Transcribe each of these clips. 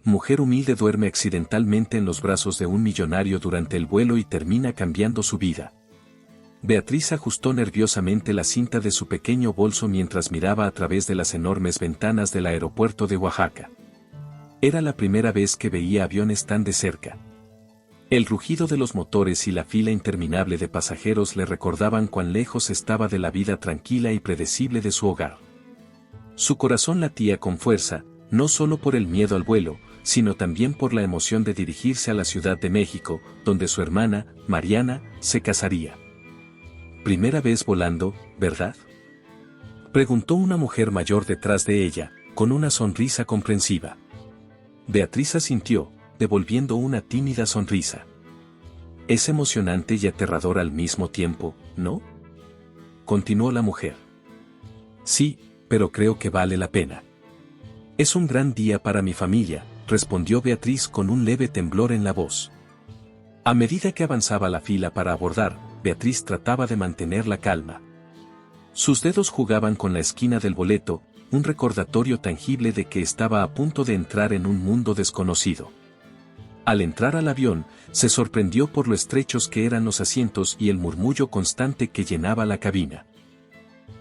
mujer humilde duerme accidentalmente en los brazos de un millonario durante el vuelo y termina cambiando su vida. Beatriz ajustó nerviosamente la cinta de su pequeño bolso mientras miraba a través de las enormes ventanas del aeropuerto de Oaxaca. Era la primera vez que veía aviones tan de cerca. El rugido de los motores y la fila interminable de pasajeros le recordaban cuán lejos estaba de la vida tranquila y predecible de su hogar. Su corazón latía con fuerza, no solo por el miedo al vuelo, sino también por la emoción de dirigirse a la Ciudad de México, donde su hermana, Mariana, se casaría. «Primera vez volando, ¿verdad?», preguntó una mujer mayor detrás de ella, con una sonrisa comprensiva. Beatriz asintió, devolviendo una tímida sonrisa. «Es emocionante y aterrador al mismo tiempo, ¿no?», continuó la mujer. «Sí, pero creo que vale la pena. Es un gran día para mi familia», respondió Beatriz con un leve temblor en la voz. A medida que avanzaba la fila para abordar, Beatriz trataba de mantener la calma. Sus dedos jugaban con la esquina del boleto, un recordatorio tangible de que estaba a punto de entrar en un mundo desconocido. Al entrar al avión, se sorprendió por lo estrechos que eran los asientos y el murmullo constante que llenaba la cabina.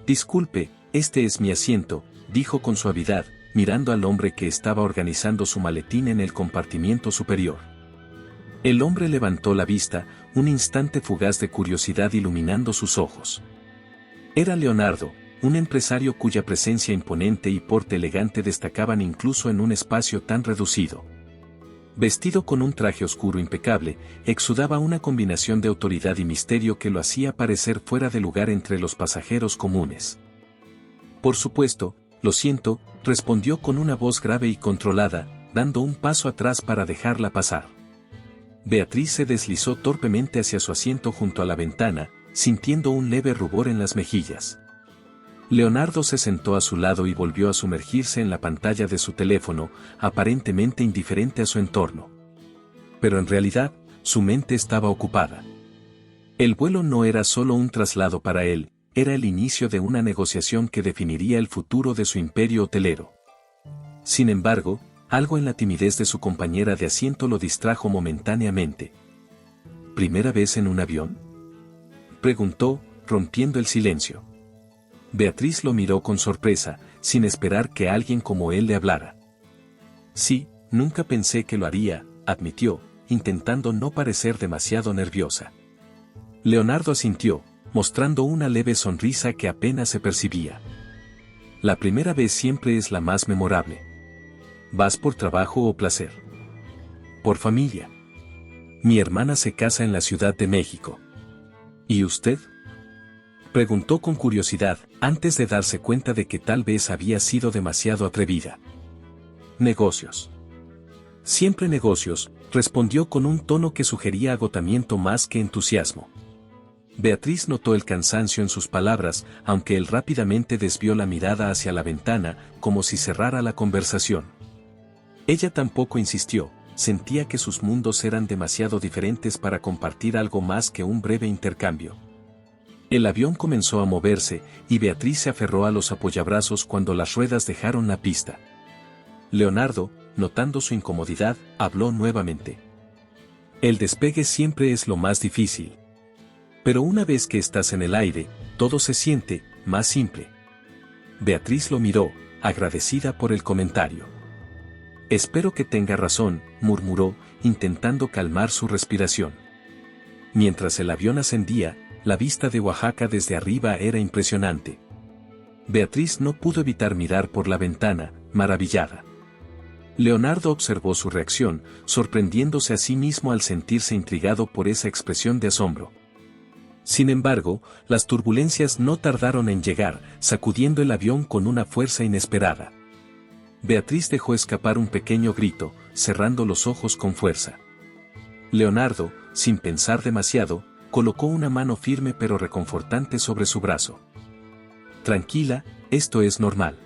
«Disculpe, este es mi asiento», dijo con suavidad, mirando al hombre que estaba organizando su maletín en el compartimiento superior. El hombre levantó la vista, un instante fugaz de curiosidad iluminando sus ojos. Era Leonardo, un empresario cuya presencia imponente y porte elegante destacaban incluso en un espacio tan reducido. Vestido con un traje oscuro impecable, exudaba una combinación de autoridad y misterio que lo hacía parecer fuera de lugar entre los pasajeros comunes. «Por supuesto, lo siento», respondió con una voz grave y controlada, dando un paso atrás para dejarla pasar. Beatriz se deslizó torpemente hacia su asiento junto a la ventana, sintiendo un leve rubor en las mejillas. Leonardo se sentó a su lado y volvió a sumergirse en la pantalla de su teléfono, aparentemente indiferente a su entorno. Pero en realidad, su mente estaba ocupada. El vuelo no era solo un traslado para él, era el inicio de una negociación que definiría el futuro de su imperio hotelero. Sin embargo, algo en la timidez de su compañera de asiento lo distrajo momentáneamente. «¿Primera vez en un avión?», preguntó, rompiendo el silencio. Beatriz lo miró con sorpresa, sin esperar que alguien como él le hablara. «Sí, nunca pensé que lo haría», admitió, intentando no parecer demasiado nerviosa. Leonardo asintió, mostrando una leve sonrisa que apenas se percibía. «La primera vez siempre es la más memorable. ¿Vas por trabajo o placer?». «Por familia. Mi hermana se casa en la Ciudad de México». «¿Y usted?», preguntó con curiosidad, antes de darse cuenta de que tal vez había sido demasiado atrevida. «Negocios». «Siempre negocios», respondió con un tono que sugería agotamiento más que entusiasmo. Beatriz notó el cansancio en sus palabras, aunque él rápidamente desvió la mirada hacia la ventana, como si cerrara la conversación. Ella tampoco insistió, sentía que sus mundos eran demasiado diferentes para compartir algo más que un breve intercambio. El avión comenzó a moverse, y Beatriz se aferró a los apoyabrazos cuando las ruedas dejaron la pista. Leonardo, notando su incomodidad, habló nuevamente. «El despegue siempre es lo más difícil. Pero una vez que estás en el aire, todo se siente más simple». Beatriz lo miró, agradecida por el comentario. «Espero que tenga razón», murmuró, intentando calmar su respiración. Mientras el avión ascendía, la vista de Oaxaca desde arriba era impresionante. Beatriz no pudo evitar mirar por la ventana, maravillada. Leonardo observó su reacción, sorprendiéndose a sí mismo al sentirse intrigado por esa expresión de asombro. Sin embargo, las turbulencias no tardaron en llegar, sacudiendo el avión con una fuerza inesperada. Beatriz dejó escapar un pequeño grito, cerrando los ojos con fuerza. Leonardo, sin pensar demasiado, colocó una mano firme pero reconfortante sobre su brazo. «Tranquila, esto es normal.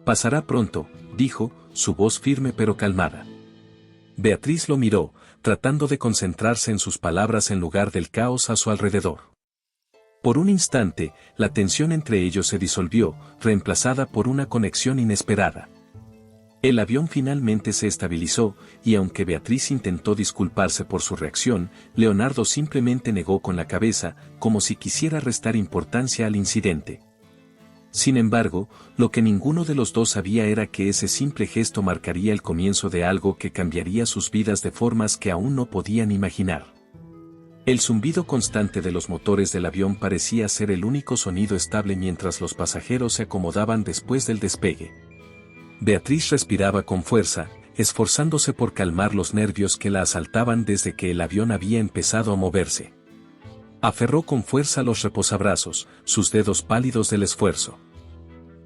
Pasará pronto», dijo, su voz firme pero calmada. Beatriz lo miró, tratando de concentrarse en sus palabras en lugar del caos a su alrededor. Por un instante, la tensión entre ellos se disolvió, reemplazada por una conexión inesperada. El avión finalmente se estabilizó, y aunque Beatriz intentó disculparse por su reacción, Leonardo simplemente negó con la cabeza, como si quisiera restar importancia al incidente. Sin embargo, lo que ninguno de los dos sabía era que ese simple gesto marcaría el comienzo de algo que cambiaría sus vidas de formas que aún no podían imaginar. El zumbido constante de los motores del avión parecía ser el único sonido estable mientras los pasajeros se acomodaban después del despegue. Beatriz respiraba con fuerza, esforzándose por calmar los nervios que la asaltaban desde que el avión había empezado a moverse. Aferró con fuerza los reposabrazos, sus dedos pálidos del esfuerzo.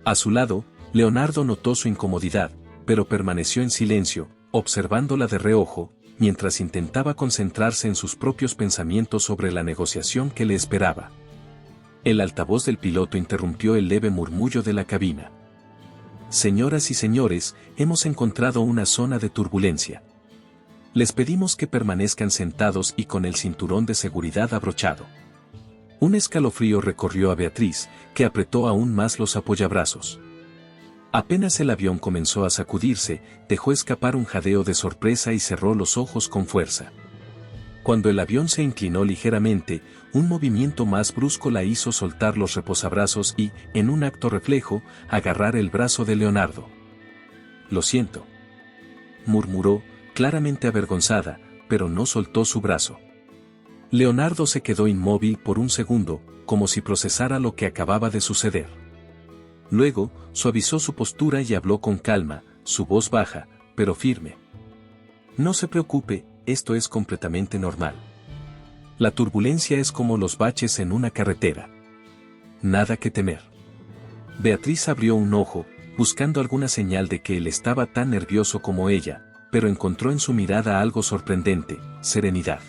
A su lado, Leonardo notó su incomodidad, pero permaneció en silencio, observándola de reojo, mientras intentaba concentrarse en sus propios pensamientos sobre la negociación que le esperaba. El altavoz del piloto interrumpió el leve murmullo de la cabina. Señoras y señores, hemos encontrado una zona de turbulencia. Les pedimos que permanezcan sentados y con el cinturón de seguridad abrochado. Un escalofrío recorrió a Beatriz, que apretó aún más los apoyabrazos. Apenas el avión comenzó a sacudirse, dejó escapar un jadeo de sorpresa y cerró los ojos con fuerza. Cuando el avión se inclinó ligeramente, un movimiento más brusco la hizo soltar los reposabrazos y, en un acto reflejo, agarrar el brazo de Leonardo. «Lo siento», murmuró, claramente avergonzada, pero no soltó su brazo. Leonardo se quedó inmóvil por un segundo, como si procesara lo que acababa de suceder. Luego, suavizó su postura y habló con calma, su voz baja, pero firme. «No se preocupe, esto es completamente normal. La turbulencia es como los baches en una carretera. Nada que temer». Beatriz abrió un ojo, buscando alguna señal de que él estaba tan nervioso como ella, pero encontró en su mirada algo sorprendente: serenidad.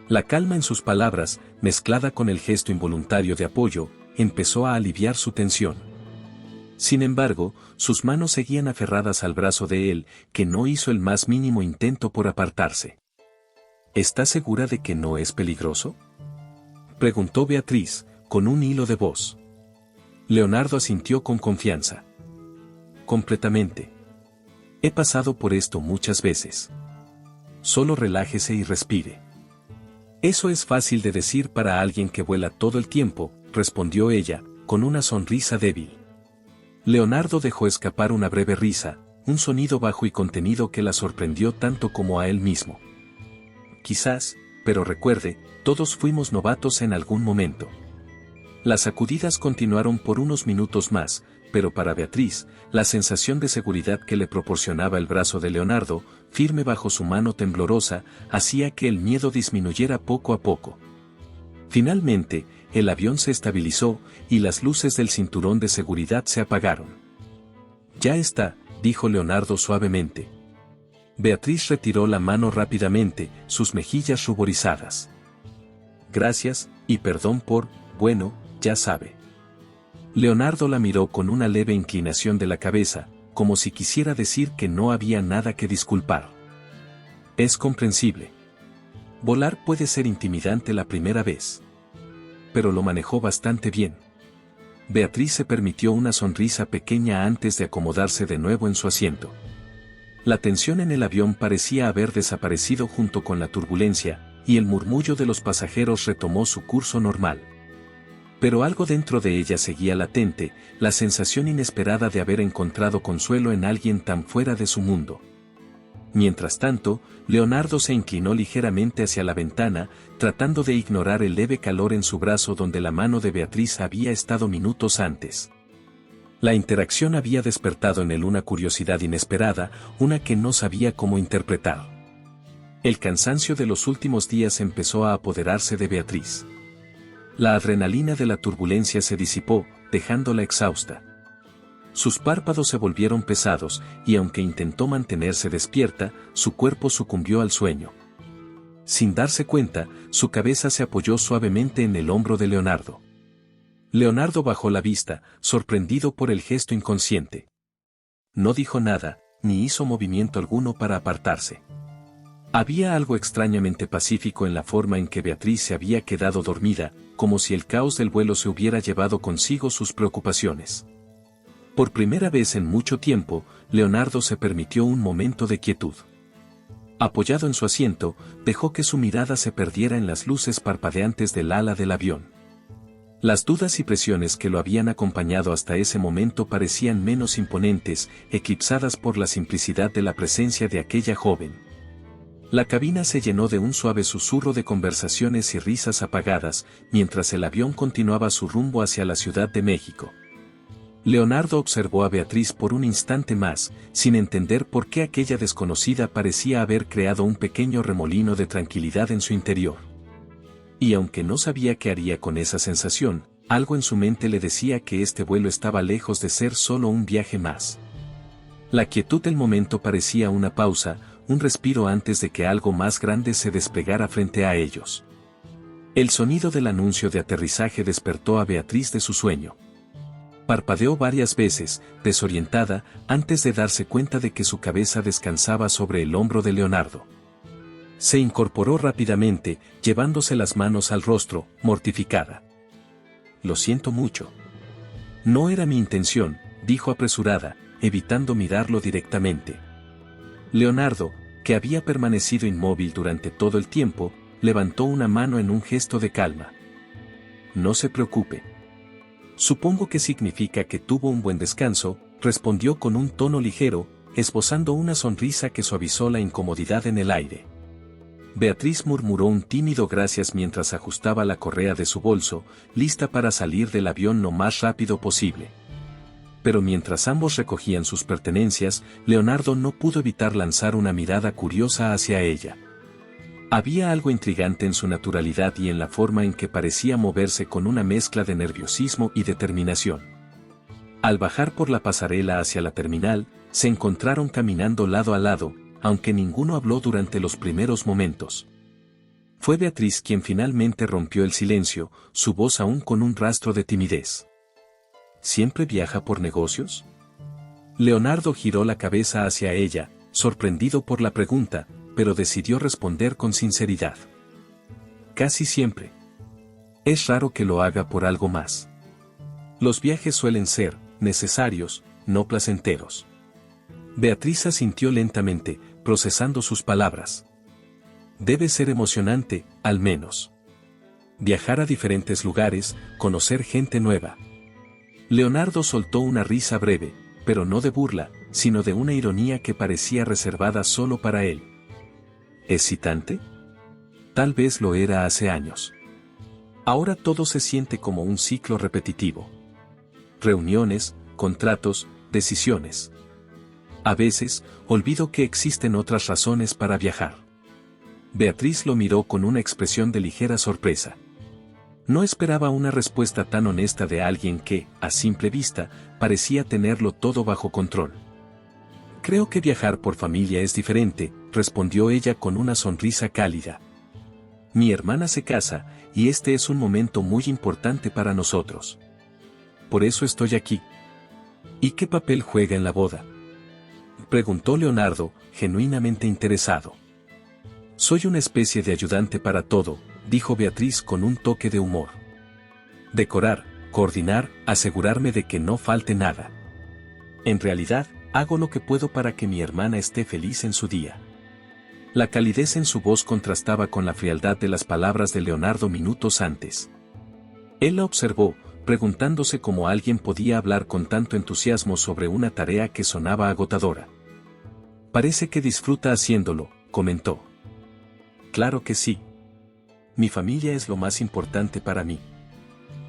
La calma en sus palabras, mezclada con el gesto involuntario de apoyo, empezó a aliviar su tensión. Sin embargo, sus manos seguían aferradas al brazo de él, que no hizo el más mínimo intento por apartarse. ¿Está segura de que no es peligroso?, preguntó Beatriz, con un hilo de voz. Leonardo asintió con confianza. «Completamente. He pasado por esto muchas veces. Solo relájese y respire». «Eso es fácil de decir para alguien que vuela todo el tiempo», respondió ella, con una sonrisa débil. Leonardo dejó escapar una breve risa, un sonido bajo y contenido que la sorprendió tanto como a él mismo. «Quizás, pero recuerde, todos fuimos novatos en algún momento». Las sacudidas continuaron por unos minutos más, pero para Beatriz, la sensación de seguridad que le proporcionaba el brazo de Leonardo, firme bajo su mano temblorosa, hacía que el miedo disminuyera poco a poco. Finalmente, el avión se estabilizó, y las luces del cinturón de seguridad se apagaron. «Ya está», dijo Leonardo suavemente. Beatriz retiró la mano rápidamente, sus mejillas ruborizadas. «Gracias, y perdón por, bueno, ya sabe». Leonardo la miró con una leve inclinación de la cabeza, como si quisiera decir que no había nada que disculpar. «Es comprensible. Volar puede ser intimidante la primera vez. Pero lo manejó bastante bien». Beatriz se permitió una sonrisa pequeña antes de acomodarse de nuevo en su asiento. La tensión en el avión parecía haber desaparecido junto con la turbulencia, y el murmullo de los pasajeros retomó su curso normal. Pero algo dentro de ella seguía latente, la sensación inesperada de haber encontrado consuelo en alguien tan fuera de su mundo. Mientras tanto, Leonardo se inclinó ligeramente hacia la ventana, tratando de ignorar el leve calor en su brazo donde la mano de Beatriz había estado minutos antes. La interacción había despertado en él una curiosidad inesperada, una que no sabía cómo interpretar. El cansancio de los últimos días empezó a apoderarse de Beatriz. La adrenalina de la turbulencia se disipó, dejándola exhausta. Sus párpados se volvieron pesados, y aunque intentó mantenerse despierta, su cuerpo sucumbió al sueño. Sin darse cuenta, su cabeza se apoyó suavemente en el hombro de Leonardo. Leonardo bajó la vista, sorprendido por el gesto inconsciente. No dijo nada, ni hizo movimiento alguno para apartarse. Había algo extrañamente pacífico en la forma en que Beatriz se había quedado dormida, como si el caos del vuelo se hubiera llevado consigo sus preocupaciones. Por primera vez en mucho tiempo, Leonardo se permitió un momento de quietud. Apoyado en su asiento, dejó que su mirada se perdiera en las luces parpadeantes del ala del avión. Las dudas y presiones que lo habían acompañado hasta ese momento parecían menos imponentes, eclipsadas por la simplicidad de la presencia de aquella joven. La cabina se llenó de un suave susurro de conversaciones y risas apagadas, mientras el avión continuaba su rumbo hacia la Ciudad de México. Leonardo observó a Beatriz por un instante más, sin entender por qué aquella desconocida parecía haber creado un pequeño remolino de tranquilidad en su interior. Y aunque no sabía qué haría con esa sensación, algo en su mente le decía que este vuelo estaba lejos de ser solo un viaje más. La quietud del momento parecía una pausa, un respiro antes de que algo más grande se desplegara frente a ellos. El sonido del anuncio de aterrizaje despertó a Beatriz de su sueño. Parpadeó varias veces, desorientada, antes de darse cuenta de que su cabeza descansaba sobre el hombro de Leonardo. Se incorporó rápidamente, llevándose las manos al rostro, mortificada. «Lo siento mucho. No era mi intención», dijo apresurada, evitando mirarlo directamente. Leonardo, que había permanecido inmóvil durante todo el tiempo, levantó una mano en un gesto de calma. «No se preocupe. Supongo que significa que tuvo un buen descanso», respondió con un tono ligero, esbozando una sonrisa que suavizó la incomodidad en el aire. Beatriz murmuró un tímido gracias mientras ajustaba la correa de su bolso, lista para salir del avión lo más rápido posible. Pero mientras ambos recogían sus pertenencias, Leonardo no pudo evitar lanzar una mirada curiosa hacia ella. Había algo intrigante en su naturalidad y en la forma en que parecía moverse con una mezcla de nerviosismo y determinación. Al bajar por la pasarela hacia la terminal, se encontraron caminando lado a lado, aunque ninguno habló durante los primeros momentos. Fue Beatriz quien finalmente rompió el silencio, su voz aún con un rastro de timidez. ¿Siempre viaja por negocios? Leonardo giró la cabeza hacia ella, sorprendido por la pregunta, pero decidió responder con sinceridad. Casi siempre. Es raro que lo haga por algo más. Los viajes suelen ser necesarios, no placenteros. Beatriz asintió lentamente, procesando sus palabras. Debe ser emocionante, al menos. Viajar a diferentes lugares, conocer gente nueva. Leonardo soltó una risa breve, pero no de burla, sino de una ironía que parecía reservada solo para él. ¿Excitante? Tal vez lo era hace años. Ahora todo se siente como un ciclo repetitivo. Reuniones, contratos, decisiones. A veces, olvido que existen otras razones para viajar. Beatriz lo miró con una expresión de ligera sorpresa. No esperaba una respuesta tan honesta de alguien que, a simple vista, parecía tenerlo todo bajo control. Creo que viajar por familia es diferente, respondió ella con una sonrisa cálida. Mi hermana se casa, y este es un momento muy importante para nosotros. Por eso estoy aquí. ¿Y qué papel juega en la boda?, preguntó Leonardo, genuinamente interesado. Soy una especie de ayudante para todo, dijo Beatriz con un toque de humor. Decorar, coordinar, asegurarme de que no falte nada. En realidad, hago lo que puedo para que mi hermana esté feliz en su día. La calidez en su voz contrastaba con la frialdad de las palabras de Leonardo minutos antes. Él la observó, preguntándose cómo alguien podía hablar con tanto entusiasmo sobre una tarea que sonaba agotadora. Parece que disfruta haciéndolo, comentó. Claro que sí. Mi familia es lo más importante para mí.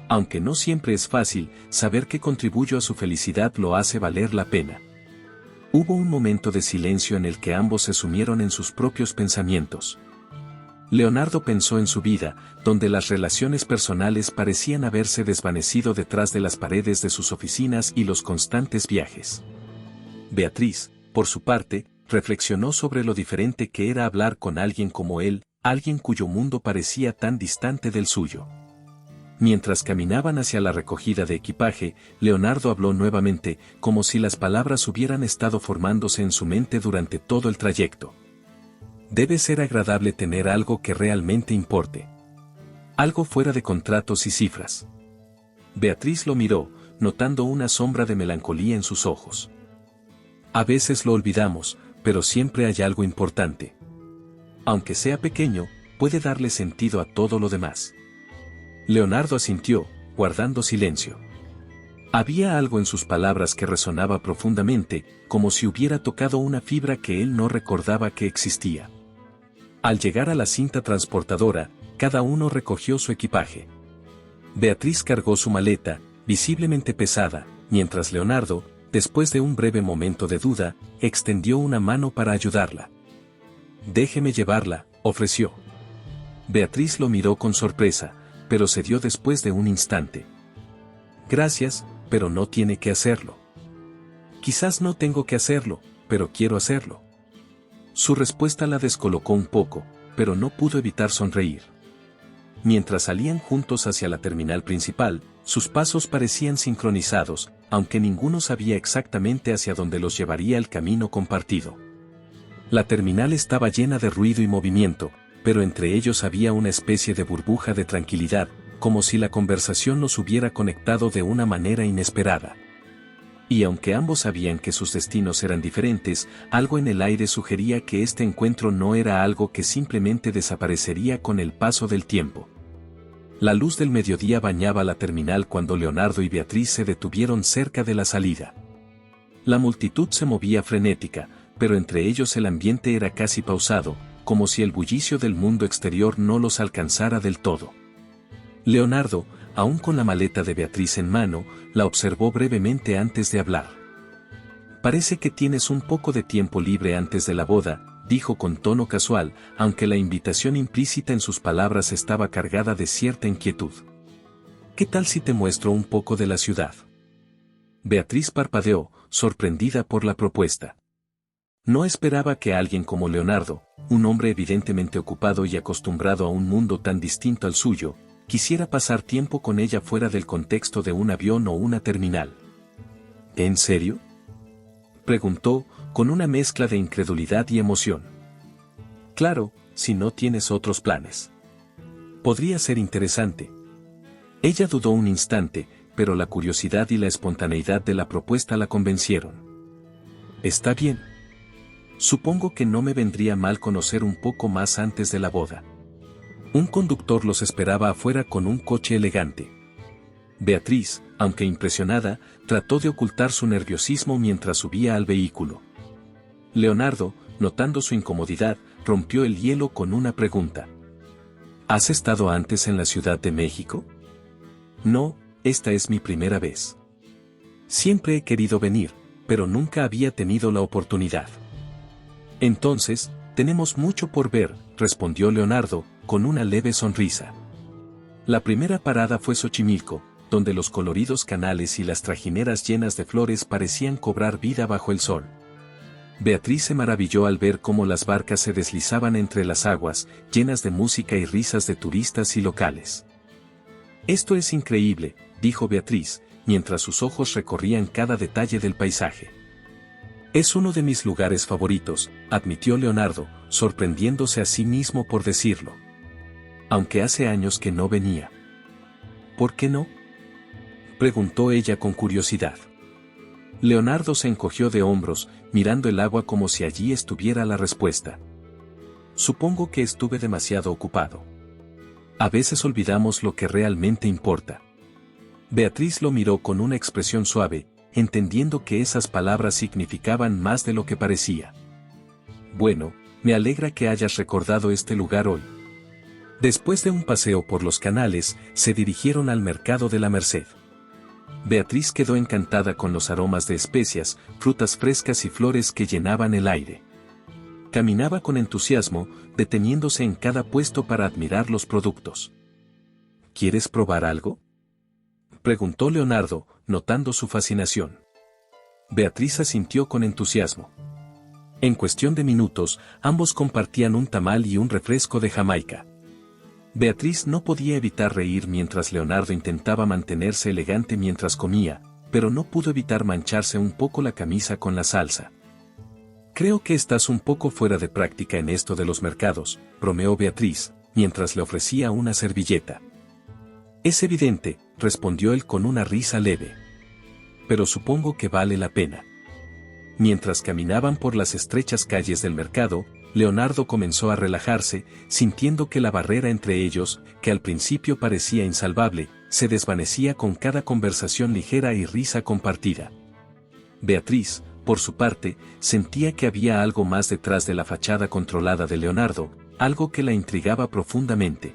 Aunque no siempre es fácil, saber que contribuyo a su felicidad lo hace valer la pena. Hubo un momento de silencio en el que ambos se sumieron en sus propios pensamientos. Leonardo pensó en su vida, donde las relaciones personales parecían haberse desvanecido detrás de las paredes de sus oficinas y los constantes viajes. Beatriz, por su parte, reflexionó sobre lo diferente que era hablar con alguien como él, alguien cuyo mundo parecía tan distante del suyo. Mientras caminaban hacia la recogida de equipaje, Leonardo habló nuevamente, como si las palabras hubieran estado formándose en su mente durante todo el trayecto. Debe ser agradable tener algo que realmente importe. Algo fuera de contratos y cifras. Beatriz lo miró, notando una sombra de melancolía en sus ojos. A veces lo olvidamos, pero siempre hay algo importante. Aunque sea pequeño, puede darle sentido a todo lo demás. Leonardo asintió, guardando silencio. Había algo en sus palabras que resonaba profundamente, como si hubiera tocado una fibra que él no recordaba que existía. Al llegar a la cinta transportadora, cada uno recogió su equipaje. Beatriz cargó su maleta, visiblemente pesada, mientras Leonardo, después de un breve momento de duda, extendió una mano para ayudarla. «Déjeme llevarla», ofreció. Beatriz lo miró con sorpresa, pero cedió después de un instante. «Gracias, pero no tiene que hacerlo». «Quizás no tengo que hacerlo, pero quiero hacerlo». Su respuesta la descolocó un poco, pero no pudo evitar sonreír. Mientras salían juntos hacia la terminal principal, sus pasos parecían sincronizados, aunque ninguno sabía exactamente hacia dónde los llevaría el camino compartido. La terminal estaba llena de ruido y movimiento, pero entre ellos había una especie de burbuja de tranquilidad, como si la conversación los hubiera conectado de una manera inesperada. Y aunque ambos sabían que sus destinos eran diferentes, algo en el aire sugería que este encuentro no era algo que simplemente desaparecería con el paso del tiempo. La luz del mediodía bañaba la terminal cuando Leonardo y Beatriz se detuvieron cerca de la salida. La multitud se movía frenética, pero entre ellos el ambiente era casi pausado, como si el bullicio del mundo exterior no los alcanzara del todo. Leonardo, aún con la maleta de Beatriz en mano, la observó brevemente antes de hablar. «Parece que tienes un poco de tiempo libre antes de la boda», dijo con tono casual, aunque la invitación implícita en sus palabras estaba cargada de cierta inquietud. «¿Qué tal si te muestro un poco de la ciudad?» Beatriz parpadeó, sorprendida por la propuesta. No esperaba que alguien como Leonardo, un hombre evidentemente ocupado y acostumbrado a un mundo tan distinto al suyo, quisiera pasar tiempo con ella fuera del contexto de un avión o una terminal. «¿En serio?», preguntó, con una mezcla de incredulidad y emoción. «Claro, si no tienes otros planes. Podría ser interesante». Ella dudó un instante, pero la curiosidad y la espontaneidad de la propuesta la convencieron. «Está bien. Supongo que no me vendría mal conocer un poco más antes de la boda». Un conductor los esperaba afuera con un coche elegante. Beatriz, aunque impresionada, trató de ocultar su nerviosismo mientras subía al vehículo. Leonardo, notando su incomodidad, rompió el hielo con una pregunta. «¿Has estado antes en la Ciudad de México?» «No, esta es mi primera vez. Siempre he querido venir, pero nunca había tenido la oportunidad». «Entonces, tenemos mucho por ver», respondió Leonardo, con una leve sonrisa. La primera parada fue Xochimilco, donde los coloridos canales y las trajineras llenas de flores parecían cobrar vida bajo el sol. Beatriz se maravilló al ver cómo las barcas se deslizaban entre las aguas, llenas de música y risas de turistas y locales. «Esto es increíble», dijo Beatriz, mientras sus ojos recorrían cada detalle del paisaje. «Es uno de mis lugares favoritos», admitió Leonardo, sorprendiéndose a sí mismo por decirlo. «Aunque hace años que no venía». «¿Por qué no?», preguntó ella con curiosidad. Leonardo se encogió de hombros, mirando el agua como si allí estuviera la respuesta. «Supongo que estuve demasiado ocupado. A veces olvidamos lo que realmente importa». Beatriz lo miró con una expresión suave, entendiendo que esas palabras significaban más de lo que parecía. «Bueno, me alegra que hayas recordado este lugar hoy». Después de un paseo por los canales, se dirigieron al mercado de la Merced. Beatriz quedó encantada con los aromas de especias, frutas frescas y flores que llenaban el aire. Caminaba con entusiasmo, deteniéndose en cada puesto para admirar los productos. «¿Quieres probar algo?», preguntó Leonardo, notando su fascinación. Beatriz asintió con entusiasmo. En cuestión de minutos, ambos compartían un tamal y un refresco de Jamaica. Beatriz no podía evitar reír mientras Leonardo intentaba mantenerse elegante mientras comía, pero no pudo evitar mancharse un poco la camisa con la salsa. «Creo que estás un poco fuera de práctica en esto de los mercados», bromeó Beatriz, mientras le ofrecía una servilleta. «Es evidente», respondió él con una risa leve. pero supongo que vale la pena. Mientras caminaban por las estrechas calles del mercado, Leonardo comenzó a relajarse, sintiendo que la barrera entre ellos, que al principio parecía insalvable, se desvanecía con cada conversación ligera y risa compartida. Beatriz, por su parte, sentía que había algo más detrás de la fachada controlada de Leonardo, algo que la intrigaba profundamente.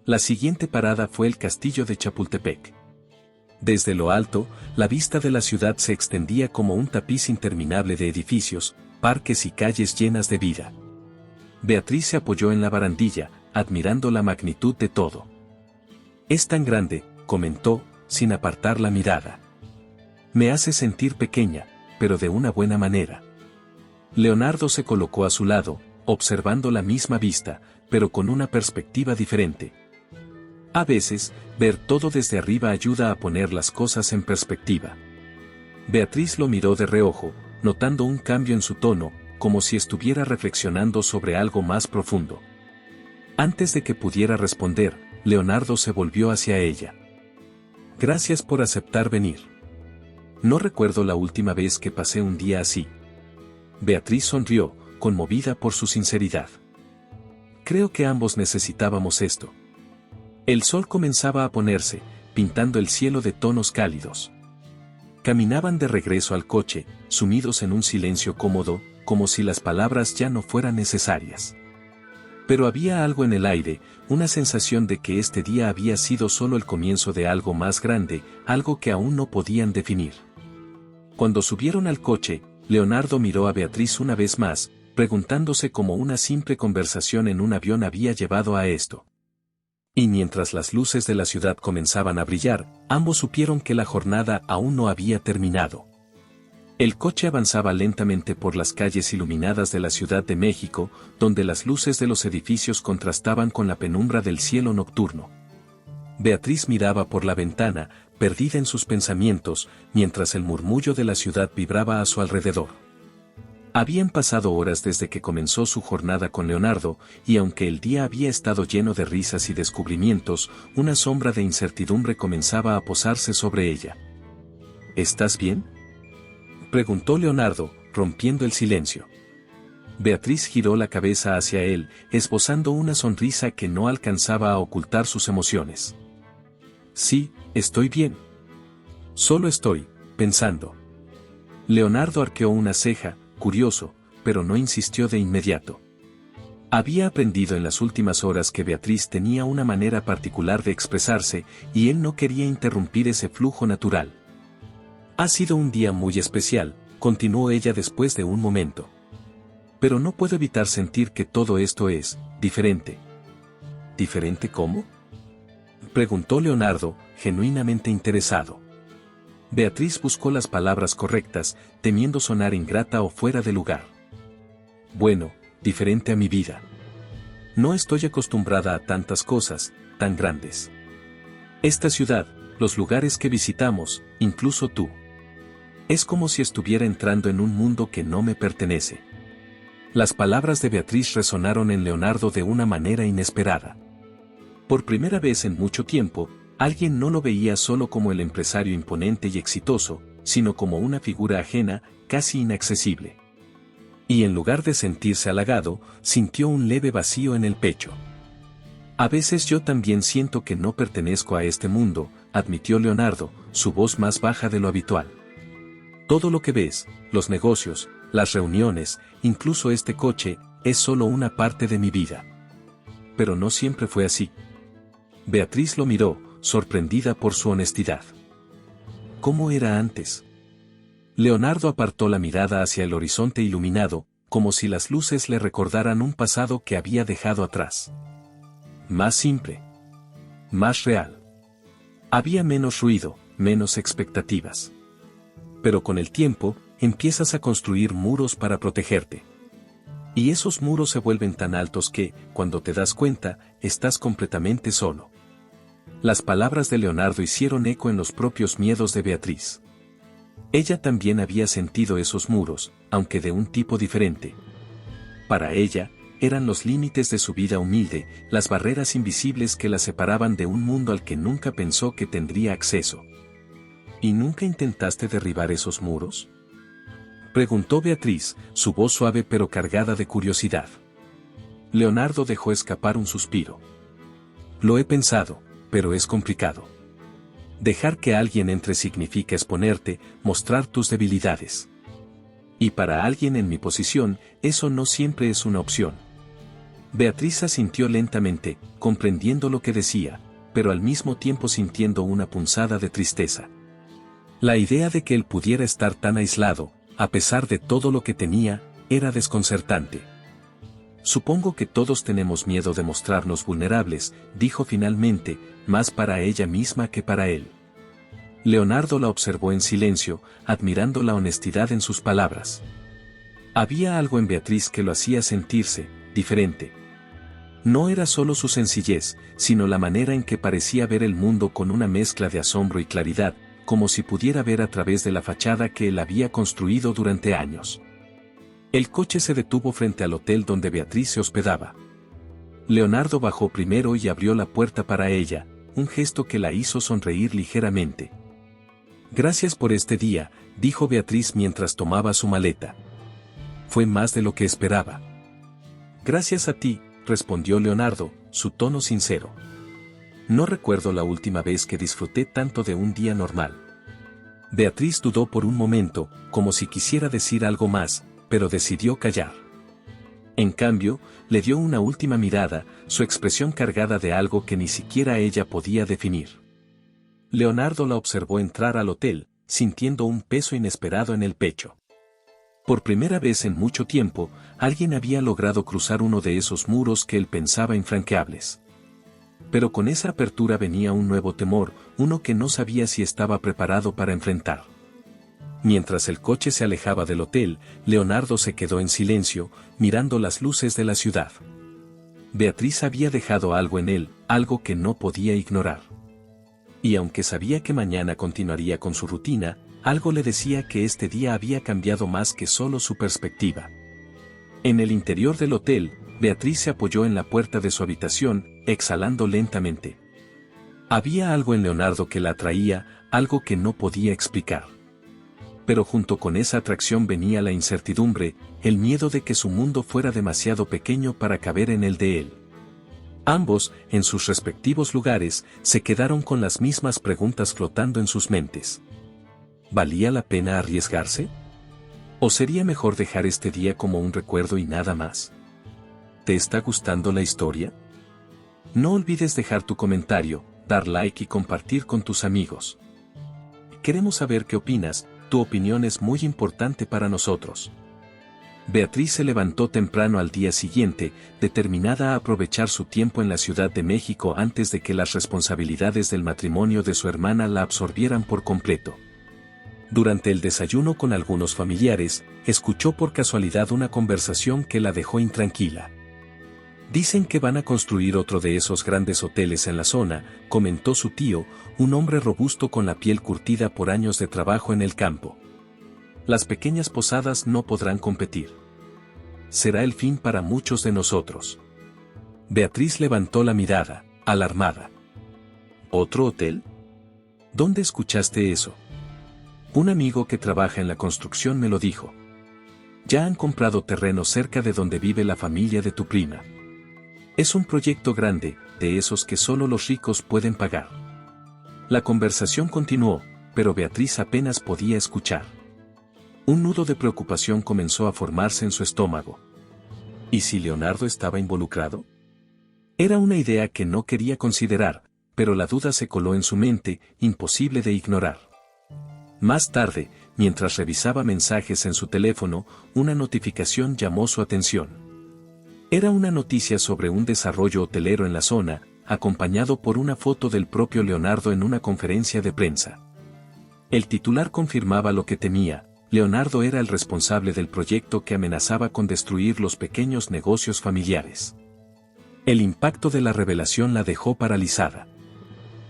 La siguiente parada fue el castillo de Chapultepec. Desde lo alto, la vista de la ciudad se extendía como un tapiz interminable de edificios, parques y calles llenas de vida. Beatriz se apoyó en la barandilla, admirando la magnitud de todo. «Es tan grande», comentó, sin apartar la mirada. «Me hace sentir pequeña, pero de una buena manera». Leonardo se colocó a su lado, observando la misma vista, pero con una perspectiva diferente. A veces, ver todo desde arriba ayuda a poner las cosas en perspectiva. Beatriz lo miró de reojo, notando un cambio en su tono, como si estuviera reflexionando sobre algo más profundo. Antes de que pudiera responder, Leonardo se volvió hacia ella. «Gracias por aceptar venir. No recuerdo la última vez que pasé un día así». Beatriz sonrió, conmovida por su sinceridad. «Creo que ambos necesitábamos esto». El sol comenzaba a ponerse, pintando el cielo de tonos cálidos. Caminaban de regreso al coche, sumidos en un silencio cómodo, como si las palabras ya no fueran necesarias. Pero había algo en el aire, una sensación de que este día había sido solo el comienzo de algo más grande, algo que aún no podían definir. Cuando subieron al coche, Leonardo miró a Beatriz una vez más, preguntándose cómo una simple conversación en un avión había llevado a esto. Y mientras las luces de la ciudad comenzaban a brillar, ambos supieron que la jornada aún no había terminado. El coche avanzaba lentamente por las calles iluminadas de la Ciudad de México, donde las luces de los edificios contrastaban con la penumbra del cielo nocturno. Beatriz miraba por la ventana, perdida en sus pensamientos, mientras el murmullo de la ciudad vibraba a su alrededor. Habían pasado horas desde que comenzó su jornada con Leonardo, y aunque el día había estado lleno de risas y descubrimientos, una sombra de incertidumbre comenzaba a posarse sobre ella. «¿Estás bien?», preguntó Leonardo, rompiendo el silencio. Beatriz giró la cabeza hacia él, esbozando una sonrisa que no alcanzaba a ocultar sus emociones. «Sí, estoy bien. Solo estoy pensando». Leonardo arqueó una ceja, curioso, pero no insistió de inmediato. Había aprendido en las últimas horas que Beatriz tenía una manera particular de expresarse, y él no quería interrumpir ese flujo natural. «Ha sido un día muy especial», continuó ella después de un momento. «Pero no puedo evitar sentir que todo esto es diferente». «¿Diferente cómo?», preguntó Leonardo, genuinamente interesado. Beatriz buscó las palabras correctas, temiendo sonar ingrata o fuera de lugar. «Bueno, diferente a mi vida. No estoy acostumbrada a tantas cosas, tan grandes. Esta ciudad, los lugares que visitamos, incluso tú. Es como si estuviera entrando en un mundo que no me pertenece». Las palabras de Beatriz resonaron en Leonardo de una manera inesperada. Por primera vez en mucho tiempo, alguien no lo veía solo como el empresario imponente y exitoso, sino como una figura ajena, casi inaccesible. Y en lugar de sentirse halagado, sintió un leve vacío en el pecho. «A veces yo también siento que no pertenezco a este mundo», admitió Leonardo, su voz más baja de lo habitual. «Todo lo que ves, los negocios, las reuniones, incluso este coche, es solo una parte de mi vida. Pero no siempre fue así». Beatriz lo miró, sorprendida por su honestidad. «¿Cómo era antes?». Leonardo apartó la mirada hacia el horizonte iluminado, como si las luces le recordaran un pasado que había dejado atrás. Más simple. Más real. Había menos ruido, menos expectativas. Pero con el tiempo, empiezas a construir muros para protegerte. Y esos muros se vuelven tan altos que, cuando te das cuenta, estás completamente solo. Las palabras de Leonardo hicieron eco en los propios miedos de Beatriz. Ella también había sentido esos muros, aunque de un tipo diferente. Para ella, eran los límites de su vida humilde, las barreras invisibles que la separaban de un mundo al que nunca pensó que tendría acceso. ¿Y nunca intentaste derribar esos muros?, preguntó Beatriz, su voz suave pero cargada de curiosidad. Leonardo dejó escapar un suspiro. Lo he pensado, pero es complicado. Dejar que alguien entre significa exponerte, mostrar tus debilidades. Y para alguien en mi posición, eso no siempre es una opción. Beatriz asintió lentamente, comprendiendo lo que decía, pero al mismo tiempo sintiendo una punzada de tristeza. La idea de que él pudiera estar tan aislado, a pesar de todo lo que tenía, era desconcertante. Supongo que todos tenemos miedo de mostrarnos vulnerables, dijo finalmente, más para ella misma que para él. Leonardo la observó en silencio, admirando la honestidad en sus palabras. Había algo en Beatriz que lo hacía sentirse diferente. No era solo su sencillez, sino la manera en que parecía ver el mundo con una mezcla de asombro y claridad, como si pudiera ver a través de la fachada que él había construido durante años. El coche se detuvo frente al hotel donde Beatriz se hospedaba. Leonardo bajó primero y abrió la puerta para ella, un gesto que la hizo sonreír ligeramente. Gracias por este día, dijo Beatriz mientras tomaba su maleta. Fue más de lo que esperaba. Gracias a ti, respondió Leonardo, su tono sincero. No recuerdo la última vez que disfruté tanto de un día normal. Beatriz dudó por un momento, como si quisiera decir algo más, pero decidió callar. En cambio, le dio una última mirada, su expresión cargada de algo que ni siquiera ella podía definir. Leonardo la observó entrar al hotel, sintiendo un peso inesperado en el pecho. Por primera vez en mucho tiempo, alguien había logrado cruzar uno de esos muros que él pensaba infranqueables. Pero con esa apertura venía un nuevo temor, uno que no sabía si estaba preparado para enfrentar. Mientras el coche se alejaba del hotel, Leonardo se quedó en silencio, mirando las luces de la ciudad. Beatriz había dejado algo en él, algo que no podía ignorar. Y aunque sabía que mañana continuaría con su rutina, algo le decía que este día había cambiado más que solo su perspectiva. En el interior del hotel, Beatriz se apoyó en la puerta de su habitación, exhalando lentamente. Había algo en Leonardo que la atraía, algo que no podía explicar. Pero junto con esa atracción venía la incertidumbre, el miedo de que su mundo fuera demasiado pequeño para caber en el de él. Ambos, en sus respectivos lugares, se quedaron con las mismas preguntas flotando en sus mentes. ¿Valía la pena arriesgarse? ¿O sería mejor dejar este día como un recuerdo y nada más? ¿Te está gustando la historia? No olvides dejar tu comentario, dar like y compartir con tus amigos. Queremos saber qué opinas, tu opinión es muy importante para nosotros. Beatriz se levantó temprano al día siguiente, determinada a aprovechar su tiempo en la Ciudad de México antes de que las responsabilidades del matrimonio de su hermana la absorbieran por completo. Durante el desayuno con algunos familiares, escuchó por casualidad una conversación que la dejó intranquila. Dicen que van a construir otro de esos grandes hoteles en la zona, comentó su tío, un hombre robusto con la piel curtida por años de trabajo en el campo. Las pequeñas posadas no podrán competir. Será el fin para muchos de nosotros. Beatriz levantó la mirada, alarmada. ¿Otro hotel? ¿Dónde escuchaste eso? Un amigo que trabaja en la construcción me lo dijo. Ya han comprado terreno cerca de donde vive la familia de tu prima. Es un proyecto grande, de esos que solo los ricos pueden pagar. La conversación continuó, pero Beatriz apenas podía escuchar. Un nudo de preocupación comenzó a formarse en su estómago. ¿Y si Leonardo estaba involucrado? Era una idea que no quería considerar, pero la duda se coló en su mente, imposible de ignorar. Más tarde, mientras revisaba mensajes en su teléfono, una notificación llamó su atención. Era una noticia sobre un desarrollo hotelero en la zona, acompañado por una foto del propio Leonardo en una conferencia de prensa. El titular confirmaba lo que temía: Leonardo era el responsable del proyecto que amenazaba con destruir los pequeños negocios familiares. El impacto de la revelación la dejó paralizada.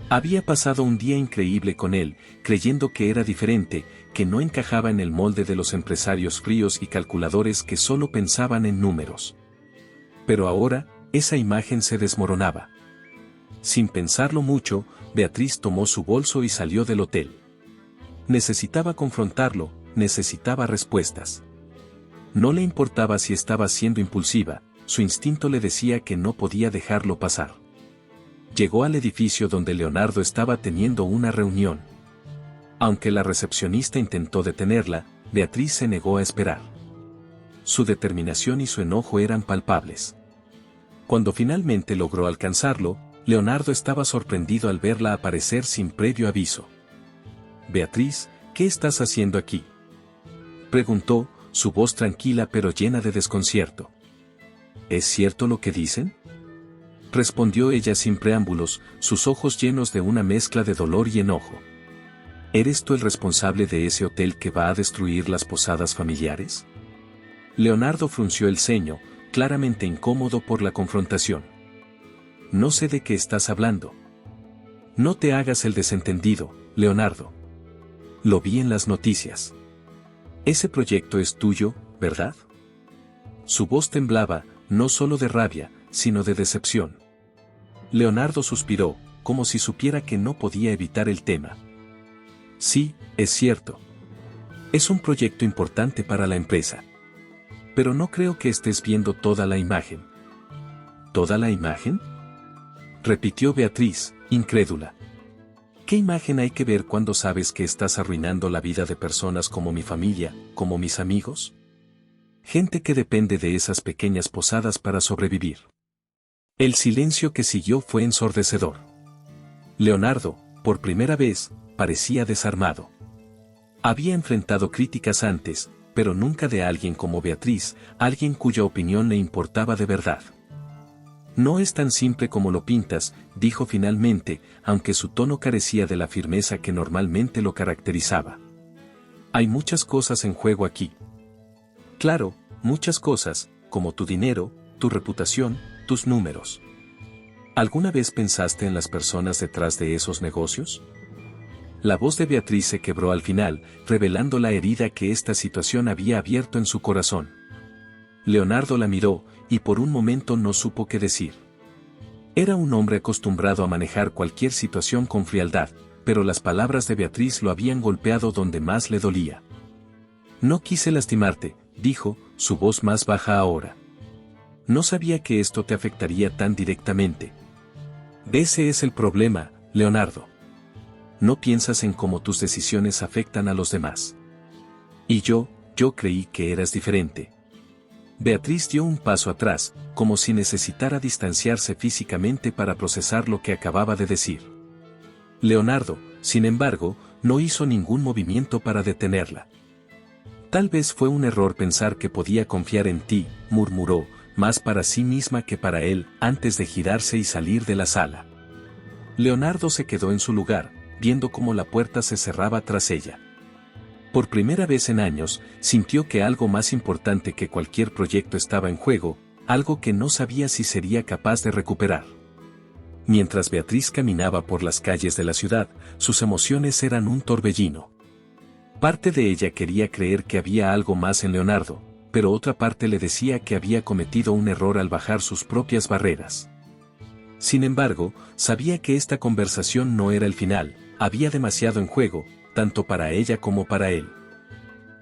Había pasado un día increíble con él, creyendo que era diferente, que no encajaba en el molde de los empresarios fríos y calculadores que solo pensaban en números. Pero ahora, esa imagen se desmoronaba. Sin pensarlo mucho, Beatriz tomó su bolso y salió del hotel. Necesitaba confrontarlo, necesitaba respuestas. No le importaba si estaba siendo impulsiva, su instinto le decía que no podía dejarlo pasar. Llegó al edificio donde Leonardo estaba teniendo una reunión. Aunque la recepcionista intentó detenerla, Beatriz se negó a esperar. Su determinación y su enojo eran palpables. Cuando finalmente logró alcanzarlo, Leonardo estaba sorprendido al verla aparecer sin previo aviso. «Beatriz, ¿qué estás haciendo aquí?», preguntó, su voz tranquila pero llena de desconcierto. «¿Es cierto lo que dicen?», respondió ella sin preámbulos, sus ojos llenos de una mezcla de dolor y enojo. «¿Eres tú el responsable de ese hotel que va a destruir las posadas familiares?». Leonardo frunció el ceño, claramente incómodo por la confrontación. «No sé de qué estás hablando». «No te hagas el desentendido, Leonardo. Lo vi en las noticias. Ese proyecto es tuyo, ¿verdad?». Su voz temblaba, no solo de rabia, sino de decepción. Leonardo suspiró, como si supiera que no podía evitar el tema. «Sí, es cierto. Es un proyecto importante para la empresa. Pero no creo que estés viendo toda la imagen». «¿Toda la imagen?», repitió Beatriz, incrédula. «¿Qué imagen hay que ver cuando sabes que estás arruinando la vida de personas como mi familia, como mis amigos? Gente que depende de esas pequeñas posadas para sobrevivir». El silencio que siguió fue ensordecedor. Leonardo, por primera vez, parecía desarmado. Había enfrentado críticas antes, pero nunca de alguien como Beatriz, alguien cuya opinión le importaba de verdad. «No es tan simple como lo pintas», dijo finalmente, aunque su tono carecía de la firmeza que normalmente lo caracterizaba. «Hay muchas cosas en juego aquí». «Claro, muchas cosas, como tu dinero, tu reputación, tus números». «¿Alguna vez pensaste en las personas detrás de esos negocios?». La voz de Beatriz se quebró al final, revelando la herida que esta situación había abierto en su corazón. Leonardo la miró, y por un momento no supo qué decir. Era un hombre acostumbrado a manejar cualquier situación con frialdad, pero las palabras de Beatriz lo habían golpeado donde más le dolía. «No quise lastimarte», dijo, su voz más baja ahora. «No sabía que esto te afectaría tan directamente». «Ese es el problema, Leonardo. No piensas en cómo tus decisiones afectan a los demás. Y yo creí que eras diferente». Beatriz dio un paso atrás, como si necesitara distanciarse físicamente para procesar lo que acababa de decir. Leonardo, sin embargo, no hizo ningún movimiento para detenerla. «Tal vez fue un error pensar que podía confiar en ti», murmuró, más para sí misma que para él, antes de girarse y salir de la sala. Leonardo se quedó en su lugar, viendo cómo la puerta se cerraba tras ella. Por primera vez en años, sintió que algo más importante que cualquier proyecto estaba en juego, algo que no sabía si sería capaz de recuperar. Mientras Beatriz caminaba por las calles de la ciudad, sus emociones eran un torbellino. Parte de ella quería creer que había algo más en Leonardo, pero otra parte le decía que había cometido un error al bajar sus propias barreras. Sin embargo, sabía que esta conversación no era el final, había demasiado en juego, tanto para ella como para él.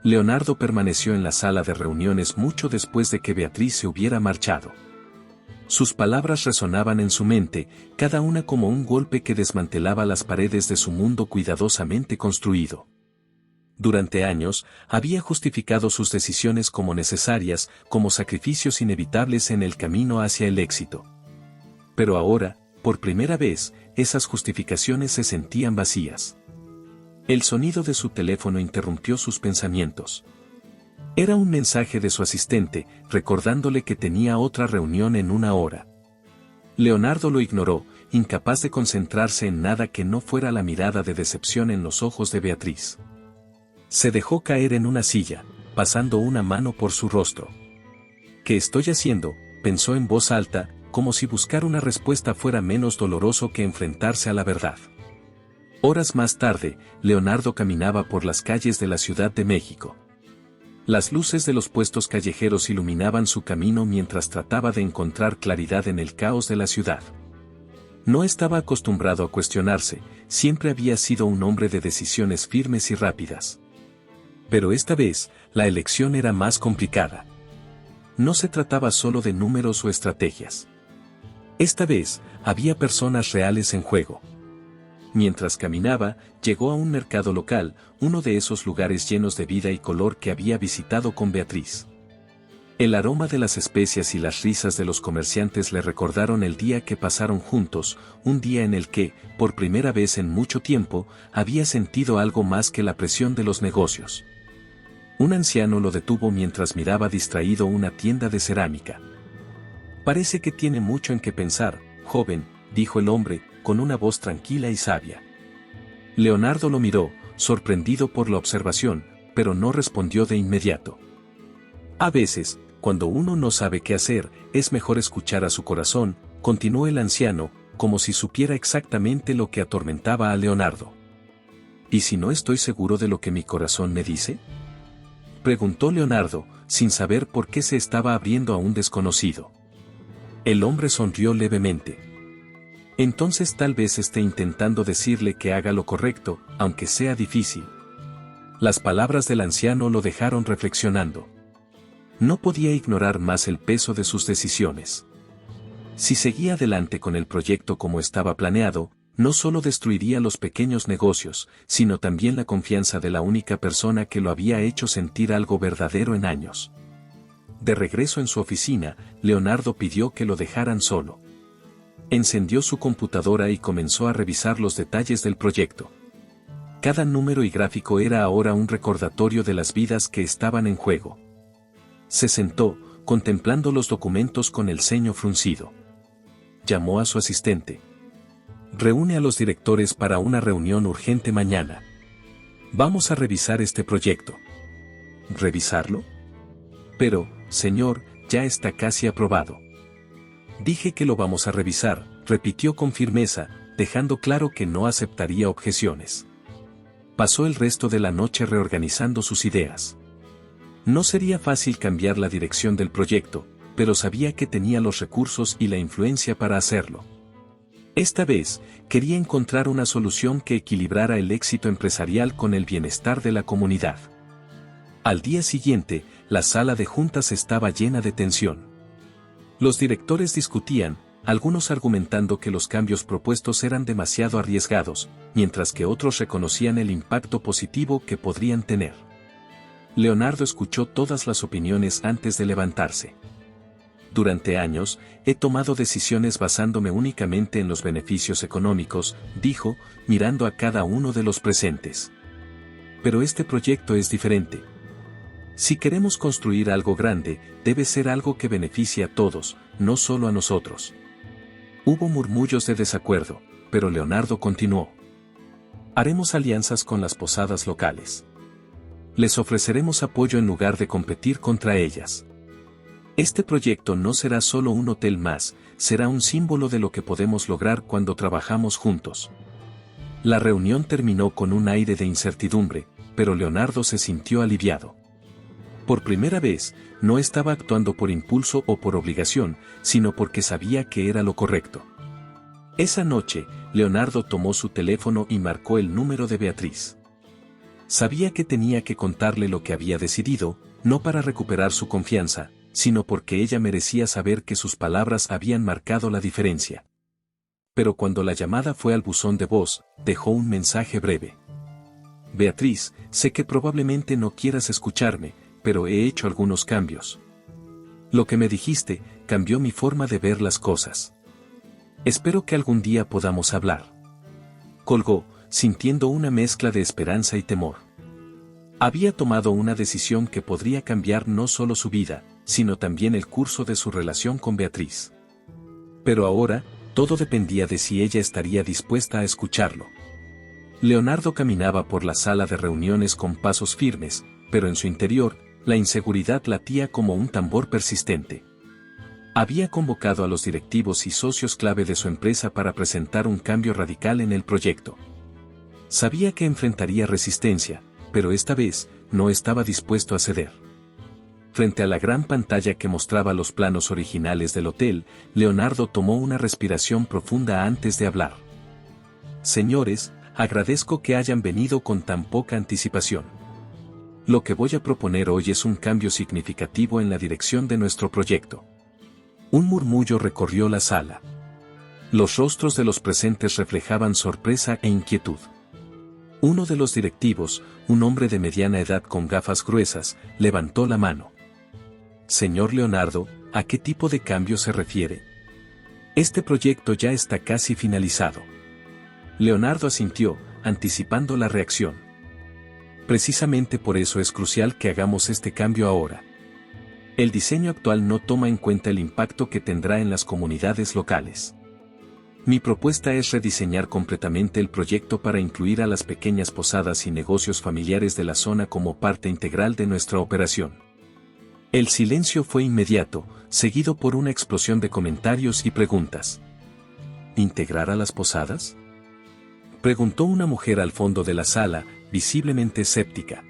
Leonardo permaneció en la sala de reuniones mucho después de que Beatriz se hubiera marchado. Sus palabras resonaban en su mente, cada una como un golpe que desmantelaba las paredes de su mundo cuidadosamente construido. Durante años, había justificado sus decisiones como necesarias, como sacrificios inevitables en el camino hacia el éxito. Pero ahora, por primera vez, esas justificaciones se sentían vacías. El sonido de su teléfono interrumpió sus pensamientos. Era un mensaje de su asistente, recordándole que tenía otra reunión en 1 hora. Leonardo lo ignoró, incapaz de concentrarse en nada que no fuera la mirada de decepción en los ojos de Beatriz. Se dejó caer en una silla, pasando una mano por su rostro. «¿Qué estoy haciendo?», pensó en voz alta, como si buscar una respuesta fuera menos doloroso que enfrentarse a la verdad. Horas más tarde, Leonardo caminaba por las calles de la Ciudad de México. Las luces de los puestos callejeros iluminaban su camino mientras trataba de encontrar claridad en el caos de la ciudad. No estaba acostumbrado a cuestionarse, siempre había sido un hombre de decisiones firmes y rápidas. Pero esta vez, la elección era más complicada. No se trataba solo de números o estrategias. Esta vez, había personas reales en juego. Mientras caminaba, llegó a un mercado local, uno de esos lugares llenos de vida y color que había visitado con Beatriz. El aroma de las especias y las risas de los comerciantes le recordaron el día que pasaron juntos, un día en el que, por primera vez en mucho tiempo, había sentido algo más que la presión de los negocios. Un anciano lo detuvo mientras miraba distraído una tienda de cerámica. «Parece que tiene mucho en qué pensar, joven», dijo el hombre, con una voz tranquila y sabia. Leonardo lo miró, sorprendido por la observación, pero no respondió de inmediato. A veces, cuando uno no sabe qué hacer, es mejor escuchar a su corazón, continuó el anciano, como si supiera exactamente lo que atormentaba a Leonardo. ¿Y si no estoy seguro de lo que mi corazón me dice?, preguntó Leonardo, sin saber por qué se estaba abriendo a un desconocido. El hombre sonrió levemente. Entonces tal vez esté intentando decirle que haga lo correcto, aunque sea difícil. Las palabras del anciano lo dejaron reflexionando. No podía ignorar más el peso de sus decisiones. Si seguía adelante con el proyecto como estaba planeado, no solo destruiría los pequeños negocios, sino también la confianza de la única persona que lo había hecho sentir algo verdadero en años. De regreso en su oficina, Leonardo pidió que lo dejaran solo. Encendió su computadora y comenzó a revisar los detalles del proyecto. Cada número y gráfico era ahora un recordatorio de las vidas que estaban en juego. Se sentó, contemplando los documentos con el ceño fruncido. Llamó a su asistente. «Reúne a los directores para una reunión urgente mañana. Vamos a revisar este proyecto». ¿Revisarlo? Pero, señor, ya está casi aprobado. Dije que lo vamos a revisar, repitió con firmeza, dejando claro que no aceptaría objeciones. Pasó el resto de la noche reorganizando sus ideas. No sería fácil cambiar la dirección del proyecto, pero sabía que tenía los recursos y la influencia para hacerlo. Esta vez, quería encontrar una solución que equilibrara el éxito empresarial con el bienestar de la comunidad. Al día siguiente, la sala de juntas estaba llena de tensión. Los directores discutían, algunos argumentando que los cambios propuestos eran demasiado arriesgados, mientras que otros reconocían el impacto positivo que podrían tener. Leonardo escuchó todas las opiniones antes de levantarse. Durante años, he tomado decisiones basándome únicamente en los beneficios económicos, dijo, mirando a cada uno de los presentes. Pero este proyecto es diferente. Si queremos construir algo grande, debe ser algo que beneficie a todos, no solo a nosotros. Hubo murmullos de desacuerdo, pero Leonardo continuó. Haremos alianzas con las posadas locales. Les ofreceremos apoyo en lugar de competir contra ellas. Este proyecto no será solo un hotel más, será un símbolo de lo que podemos lograr cuando trabajamos juntos. La reunión terminó con un aire de incertidumbre, pero Leonardo se sintió aliviado. Por primera vez, no estaba actuando por impulso o por obligación, sino porque sabía que era lo correcto. Esa noche, Leonardo tomó su teléfono y marcó el número de Beatriz. Sabía que tenía que contarle lo que había decidido, no para recuperar su confianza, sino porque ella merecía saber que sus palabras habían marcado la diferencia. Pero cuando la llamada fue al buzón de voz, dejó un mensaje breve. Beatriz, sé que probablemente no quieras escucharme, pero he hecho algunos cambios. Lo que me dijiste, cambió mi forma de ver las cosas. Espero que algún día podamos hablar. Colgó, sintiendo una mezcla de esperanza y temor. Había tomado una decisión que podría cambiar no solo su vida, sino también el curso de su relación con Beatriz. Pero ahora, todo dependía de si ella estaría dispuesta a escucharlo. Leonardo caminaba por la sala de reuniones con pasos firmes, pero en su interior, la inseguridad latía como un tambor persistente. Había convocado a los directivos y socios clave de su empresa para presentar un cambio radical en el proyecto. Sabía que enfrentaría resistencia, pero esta vez, no estaba dispuesto a ceder. Frente a la gran pantalla que mostraba los planos originales del hotel, Leonardo tomó una respiración profunda antes de hablar. Señores, agradezco que hayan venido con tan poca anticipación. Lo que voy a proponer hoy es un cambio significativo en la dirección de nuestro proyecto. Un murmullo recorrió la sala. Los rostros de los presentes reflejaban sorpresa e inquietud. Uno de los directivos, un hombre de mediana edad con gafas gruesas, levantó la mano. Señor Leonardo, ¿a qué tipo de cambio se refiere? Este proyecto ya está casi finalizado. Leonardo asintió, anticipando la reacción. Precisamente por eso es crucial que hagamos este cambio ahora. El diseño actual no toma en cuenta el impacto que tendrá en las comunidades locales. Mi propuesta es rediseñar completamente el proyecto para incluir a las pequeñas posadas y negocios familiares de la zona como parte integral de nuestra operación. El silencio fue inmediato, seguido por una explosión de comentarios y preguntas. ¿Integrar a las posadas?, preguntó una mujer al fondo de la sala, visiblemente escéptica.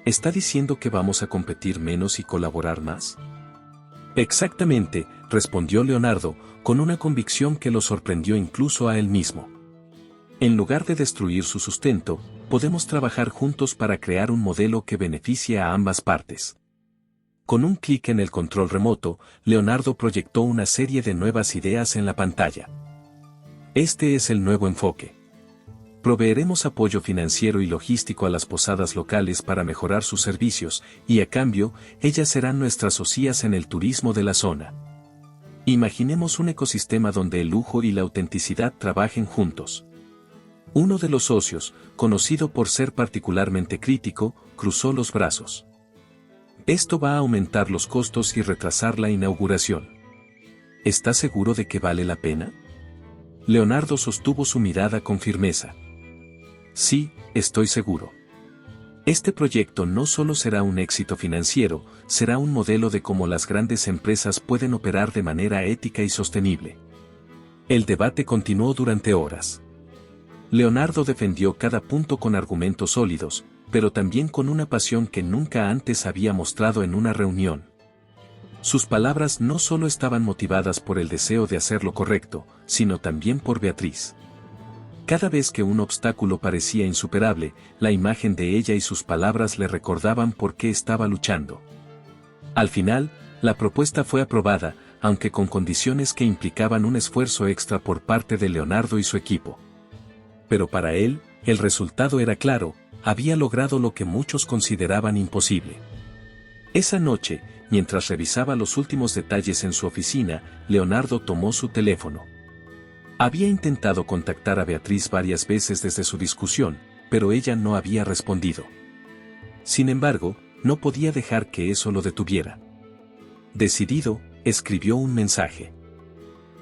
¿Está diciendo que vamos a competir menos y colaborar más? Exactamente, respondió Leonardo, con una convicción que lo sorprendió incluso a él mismo. En lugar de destruir su sustento, podemos trabajar juntos para crear un modelo que beneficie a ambas partes. Con un clic en el control remoto, Leonardo proyectó una serie de nuevas ideas en la pantalla. Este es el nuevo enfoque. Proveeremos apoyo financiero y logístico a las posadas locales para mejorar sus servicios, y a cambio, ellas serán nuestras socias en el turismo de la zona. Imaginemos un ecosistema donde el lujo y la autenticidad trabajen juntos. Uno de los socios, conocido por ser particularmente crítico, cruzó los brazos. Esto va a aumentar los costos y retrasar la inauguración. ¿Está seguro de que vale la pena? Leonardo sostuvo su mirada con firmeza. Sí, estoy seguro. Este proyecto no solo será un éxito financiero, será un modelo de cómo las grandes empresas pueden operar de manera ética y sostenible. El debate continuó durante horas. Leonardo defendió cada punto con argumentos sólidos, pero también con una pasión que nunca antes había mostrado en una reunión. Sus palabras no solo estaban motivadas por el deseo de hacer lo correcto, sino también por Beatriz. Cada vez que un obstáculo parecía insuperable, la imagen de ella y sus palabras le recordaban por qué estaba luchando. Al final, la propuesta fue aprobada, aunque con condiciones que implicaban un esfuerzo extra por parte de Leonardo y su equipo. Pero para él, el resultado era claro, había logrado lo que muchos consideraban imposible. Esa noche, mientras revisaba los últimos detalles en su oficina, Leonardo tomó su teléfono. Había intentado contactar a Beatriz varias veces desde su discusión, pero ella no había respondido. Sin embargo, no podía dejar que eso lo detuviera. Decidido, escribió un mensaje.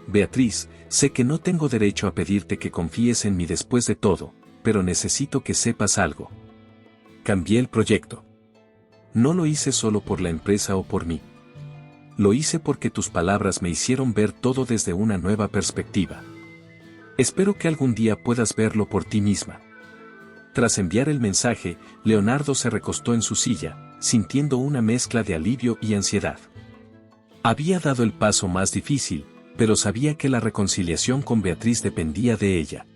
Beatriz, sé que no tengo derecho a pedirte que confíes en mí después de todo, pero necesito que sepas algo. Cambié el proyecto. No lo hice solo por la empresa o por mí. Lo hice porque tus palabras me hicieron ver todo desde una nueva perspectiva. Espero que algún día puedas verlo por ti misma. Tras enviar el mensaje, Leonardo se recostó en su silla, sintiendo una mezcla de alivio y ansiedad. Había dado el paso más difícil, pero sabía que la reconciliación con Beatriz dependía de ella.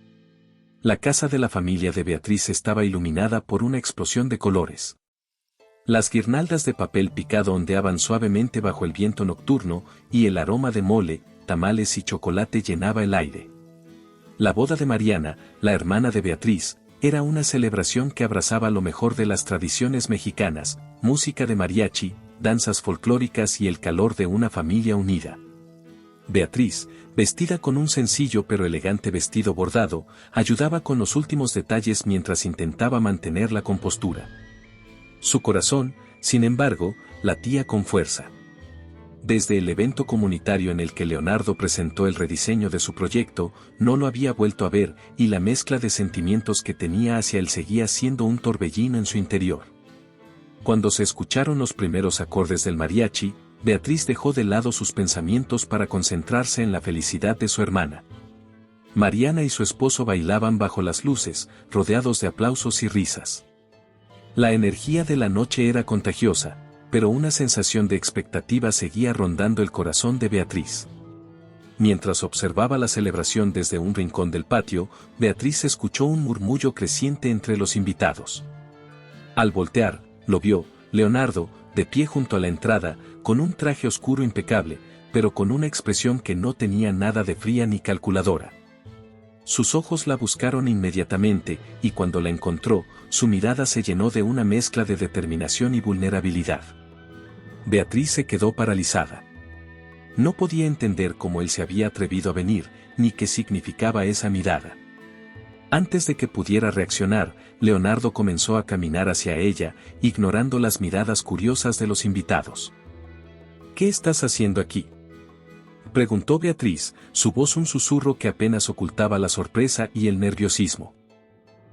La casa de la familia de Beatriz estaba iluminada por una explosión de colores. Las guirnaldas de papel picado ondeaban suavemente bajo el viento nocturno, y el aroma de mole, tamales y chocolate llenaba el aire. La boda de Mariana, la hermana de Beatriz, era una celebración que abrazaba lo mejor de las tradiciones mexicanas, música de mariachi, danzas folclóricas y el calor de una familia unida. Beatriz, vestida con un sencillo pero elegante vestido bordado, ayudaba con los últimos detalles mientras intentaba mantener la compostura. Su corazón, sin embargo, latía con fuerza. Desde el evento comunitario en el que Leonardo presentó el rediseño de su proyecto, no lo había vuelto a ver, y la mezcla de sentimientos que tenía hacia él seguía siendo un torbellino en su interior. Cuando se escucharon los primeros acordes del mariachi, Beatriz dejó de lado sus pensamientos para concentrarse en la felicidad de su hermana. Mariana y su esposo bailaban bajo las luces, rodeados de aplausos y risas. La energía de la noche era contagiosa, pero una sensación de expectativa seguía rondando el corazón de Beatriz. Mientras observaba la celebración desde un rincón del patio, Beatriz escuchó un murmullo creciente entre los invitados. Al voltear, lo vio, Leonardo, de pie junto a la entrada, con un traje oscuro impecable, pero con una expresión que no tenía nada de fría ni calculadora. Sus ojos la buscaron inmediatamente, y cuando la encontró, su mirada se llenó de una mezcla de determinación y vulnerabilidad. Beatriz se quedó paralizada. No podía entender cómo él se había atrevido a venir, ni qué significaba esa mirada. Antes de que pudiera reaccionar, Leonardo comenzó a caminar hacia ella, ignorando las miradas curiosas de los invitados. ¿Qué estás haciendo aquí?, preguntó Beatriz, su voz un susurro que apenas ocultaba la sorpresa y el nerviosismo.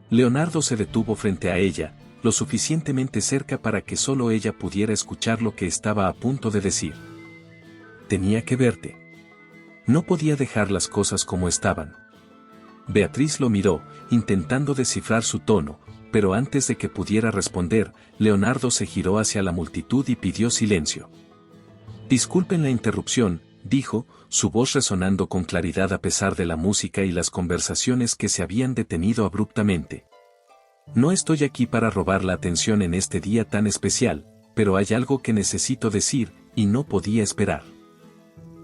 Leonardo se detuvo frente a ella, lo suficientemente cerca para que solo ella pudiera escuchar lo que estaba a punto de decir. Tenía que verte. No podía dejar las cosas como estaban. Beatriz lo miró, intentando descifrar su tono, pero antes de que pudiera responder, Leonardo se giró hacia la multitud y pidió silencio. Disculpen la interrupción, dijo, su voz resonando con claridad a pesar de la música y las conversaciones que se habían detenido abruptamente. No estoy aquí para robar la atención en este día tan especial, pero hay algo que necesito decir, y no podía esperar.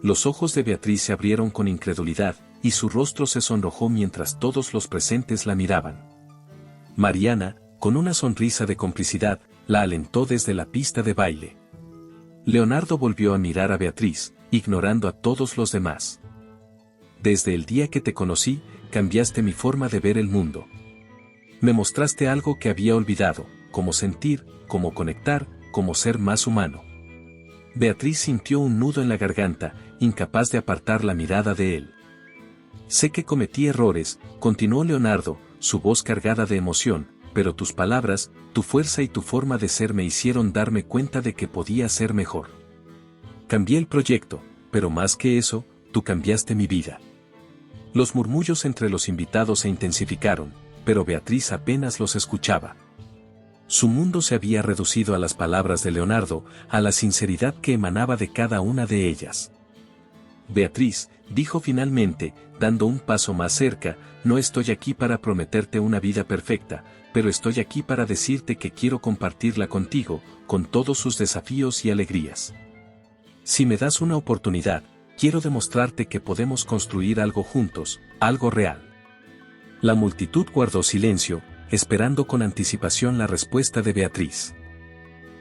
Los ojos de Beatriz se abrieron con incredulidad, y su rostro se sonrojó mientras todos los presentes la miraban. Mariana, con una sonrisa de complicidad, la alentó desde la pista de baile. Leonardo volvió a mirar a Beatriz, ignorando a todos los demás. Desde el día que te conocí, cambiaste mi forma de ver el mundo. Me mostraste algo que había olvidado, cómo sentir, cómo conectar, cómo ser más humano. Beatriz sintió un nudo en la garganta, incapaz de apartar la mirada de él. Sé que cometí errores, continuó Leonardo, su voz cargada de emoción, pero tus palabras, tu fuerza y tu forma de ser me hicieron darme cuenta de que podía ser mejor. Cambié el proyecto, pero más que eso, tú cambiaste mi vida. Los murmullos entre los invitados se intensificaron, pero Beatriz apenas los escuchaba. Su mundo se había reducido a las palabras de Leonardo, a la sinceridad que emanaba de cada una de ellas. Beatriz, dijo finalmente, dando un paso más cerca, no estoy aquí para prometerte una vida perfecta, pero estoy aquí para decirte que quiero compartirla contigo, con todos sus desafíos y alegrías. Si me das una oportunidad, quiero demostrarte que podemos construir algo juntos, algo real. La multitud guardó silencio, esperando con anticipación la respuesta de Beatriz.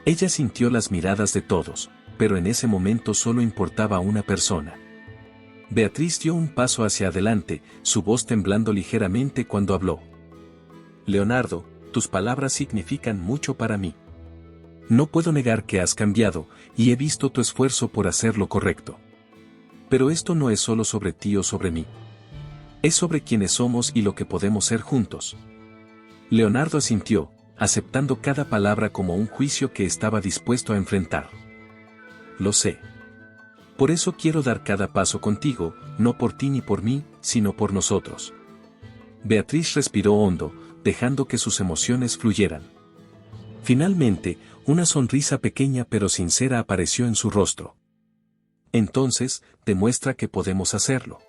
Ella sintió las miradas de todos, pero en ese momento solo importaba una persona. Beatriz dio un paso hacia adelante, su voz temblando ligeramente cuando habló. Leonardo, tus palabras significan mucho para mí. No puedo negar que has cambiado, y he visto tu esfuerzo por hacer lo correcto. Pero esto no es solo sobre ti o sobre mí. Es sobre quienes somos y lo que podemos ser juntos. Leonardo asintió, aceptando cada palabra como un juicio que estaba dispuesto a enfrentar. Lo sé. Por eso quiero dar cada paso contigo, no por ti ni por mí, sino por nosotros. Beatriz respiró hondo, dejando que sus emociones fluyeran. Finalmente, una sonrisa pequeña pero sincera apareció en su rostro. Entonces, demuestra que podemos hacerlo.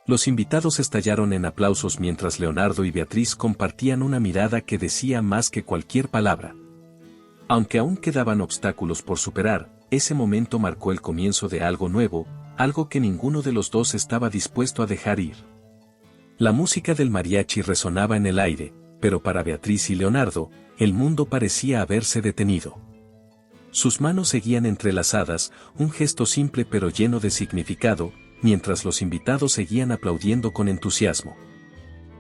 Los invitados estallaron en aplausos mientras Leonardo y Beatriz compartían una mirada que decía más que cualquier palabra. Aunque aún quedaban obstáculos por superar, ese momento marcó el comienzo de algo nuevo, algo que ninguno de los dos estaba dispuesto a dejar ir. La música del mariachi resonaba en el aire, pero para Beatriz y Leonardo, el mundo parecía haberse detenido. Sus manos seguían entrelazadas, un gesto simple pero lleno de significado, mientras los invitados seguían aplaudiendo con entusiasmo.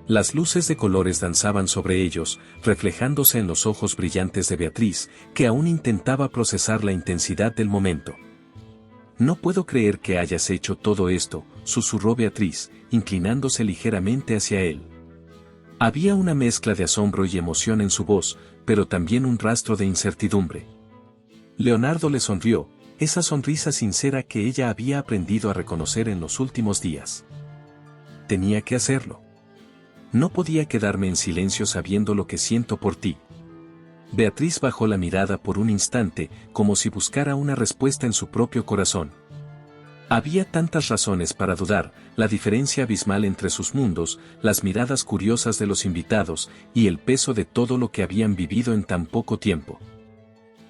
Las luces de colores danzaban sobre ellos, reflejándose en los ojos brillantes de Beatriz, que aún intentaba procesar la intensidad del momento. No puedo creer que hayas hecho todo esto, susurró Beatriz, inclinándose ligeramente hacia él. Había una mezcla de asombro y emoción en su voz, pero también un rastro de incertidumbre. Leonardo le sonrió, esa sonrisa sincera que ella había aprendido a reconocer en los últimos días. Tenía que hacerlo. No podía quedarme en silencio sabiendo lo que siento por ti. Beatriz bajó la mirada por un instante, como si buscara una respuesta en su propio corazón. Había tantas razones para dudar, la diferencia abismal entre sus mundos, las miradas curiosas de los invitados, y el peso de todo lo que habían vivido en tan poco tiempo.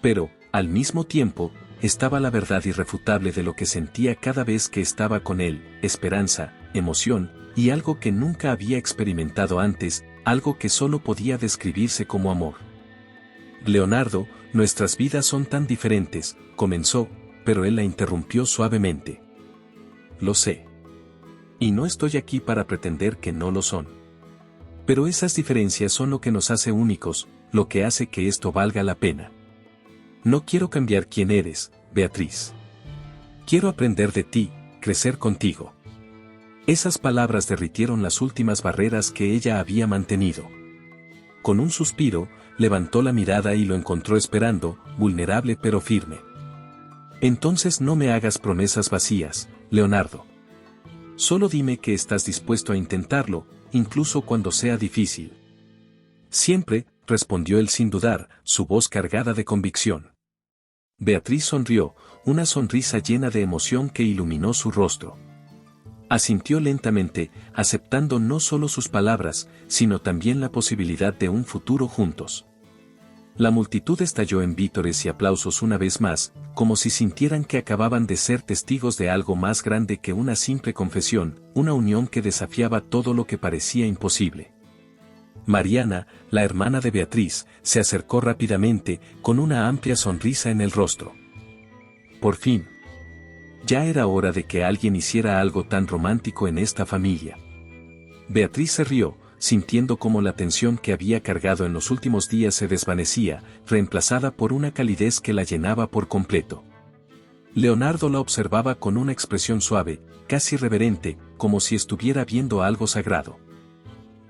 Pero, al mismo tiempo, estaba la verdad irrefutable de lo que sentía cada vez que estaba con él, esperanza, emoción, y algo que nunca había experimentado antes, algo que solo podía describirse como amor. Leonardo, nuestras vidas son tan diferentes, comenzó, pero él la interrumpió suavemente. Lo sé. Y no estoy aquí para pretender que no lo son. Pero esas diferencias son lo que nos hace únicos, lo que hace que esto valga la pena. No quiero cambiar quién eres, Beatriz. Quiero aprender de ti, crecer contigo. Esas palabras derritieron las últimas barreras que ella había mantenido. Con un suspiro, levantó la mirada y lo encontró esperando, vulnerable pero firme. Entonces no me hagas promesas vacías, Leonardo. Solo dime que estás dispuesto a intentarlo, incluso cuando sea difícil. Siempre, respondió él sin dudar, su voz cargada de convicción. Beatriz sonrió, una sonrisa llena de emoción que iluminó su rostro. Asintió lentamente, aceptando no solo sus palabras, sino también la posibilidad de un futuro juntos. La multitud estalló en vítores y aplausos una vez más, como si sintieran que acababan de ser testigos de algo más grande que una simple confesión, una unión que desafiaba todo lo que parecía imposible. Mariana, la hermana de Beatriz, se acercó rápidamente, con una amplia sonrisa en el rostro. Por fin. Ya era hora de que alguien hiciera algo tan romántico en esta familia. Beatriz se rió, sintiendo cómo la tensión que había cargado en los últimos días se desvanecía, reemplazada por una calidez que la llenaba por completo. Leonardo la observaba con una expresión suave, casi reverente, como si estuviera viendo algo sagrado.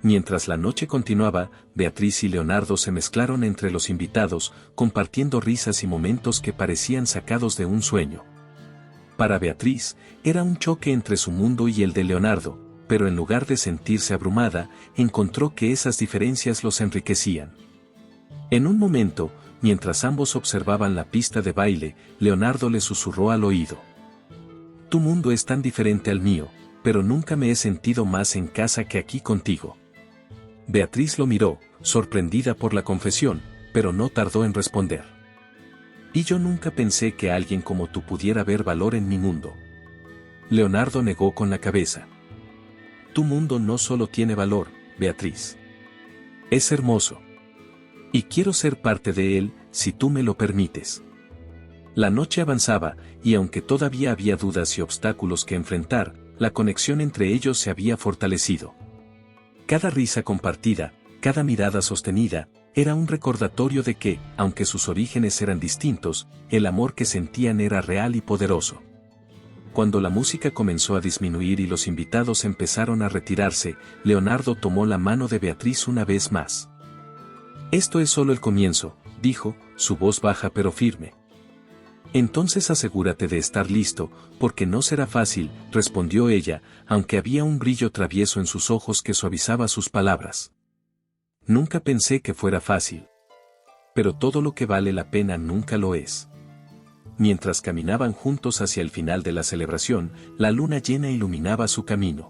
Mientras la noche continuaba, Beatriz y Leonardo se mezclaron entre los invitados, compartiendo risas y momentos que parecían sacados de un sueño. Para Beatriz, era un choque entre su mundo y el de Leonardo, pero en lugar de sentirse abrumada, encontró que esas diferencias los enriquecían. En un momento, mientras ambos observaban la pista de baile, Leonardo le susurró al oído. Tu mundo es tan diferente al mío, pero nunca me he sentido más en casa que aquí contigo. Beatriz lo miró, sorprendida por la confesión, pero no tardó en responder. Y yo nunca pensé que alguien como tú pudiera ver valor en mi mundo. Leonardo negó con la cabeza. Tu mundo no solo tiene valor, Beatriz. Es hermoso. Y quiero ser parte de él, si tú me lo permites. La noche avanzaba, y aunque todavía había dudas y obstáculos que enfrentar, la conexión entre ellos se había fortalecido. Cada risa compartida, cada mirada sostenida, era un recordatorio de que, aunque sus orígenes eran distintos, el amor que sentían era real y poderoso. Cuando la música comenzó a disminuir y los invitados empezaron a retirarse, Leonardo tomó la mano de Beatriz una vez más. Esto es solo el comienzo, dijo, su voz baja pero firme. Entonces asegúrate de estar listo, porque no será fácil, respondió ella, aunque había un brillo travieso en sus ojos que suavizaba sus palabras. Nunca pensé que fuera fácil. Pero todo lo que vale la pena nunca lo es. Mientras caminaban juntos hacia el final de la celebración, la luna llena iluminaba su camino.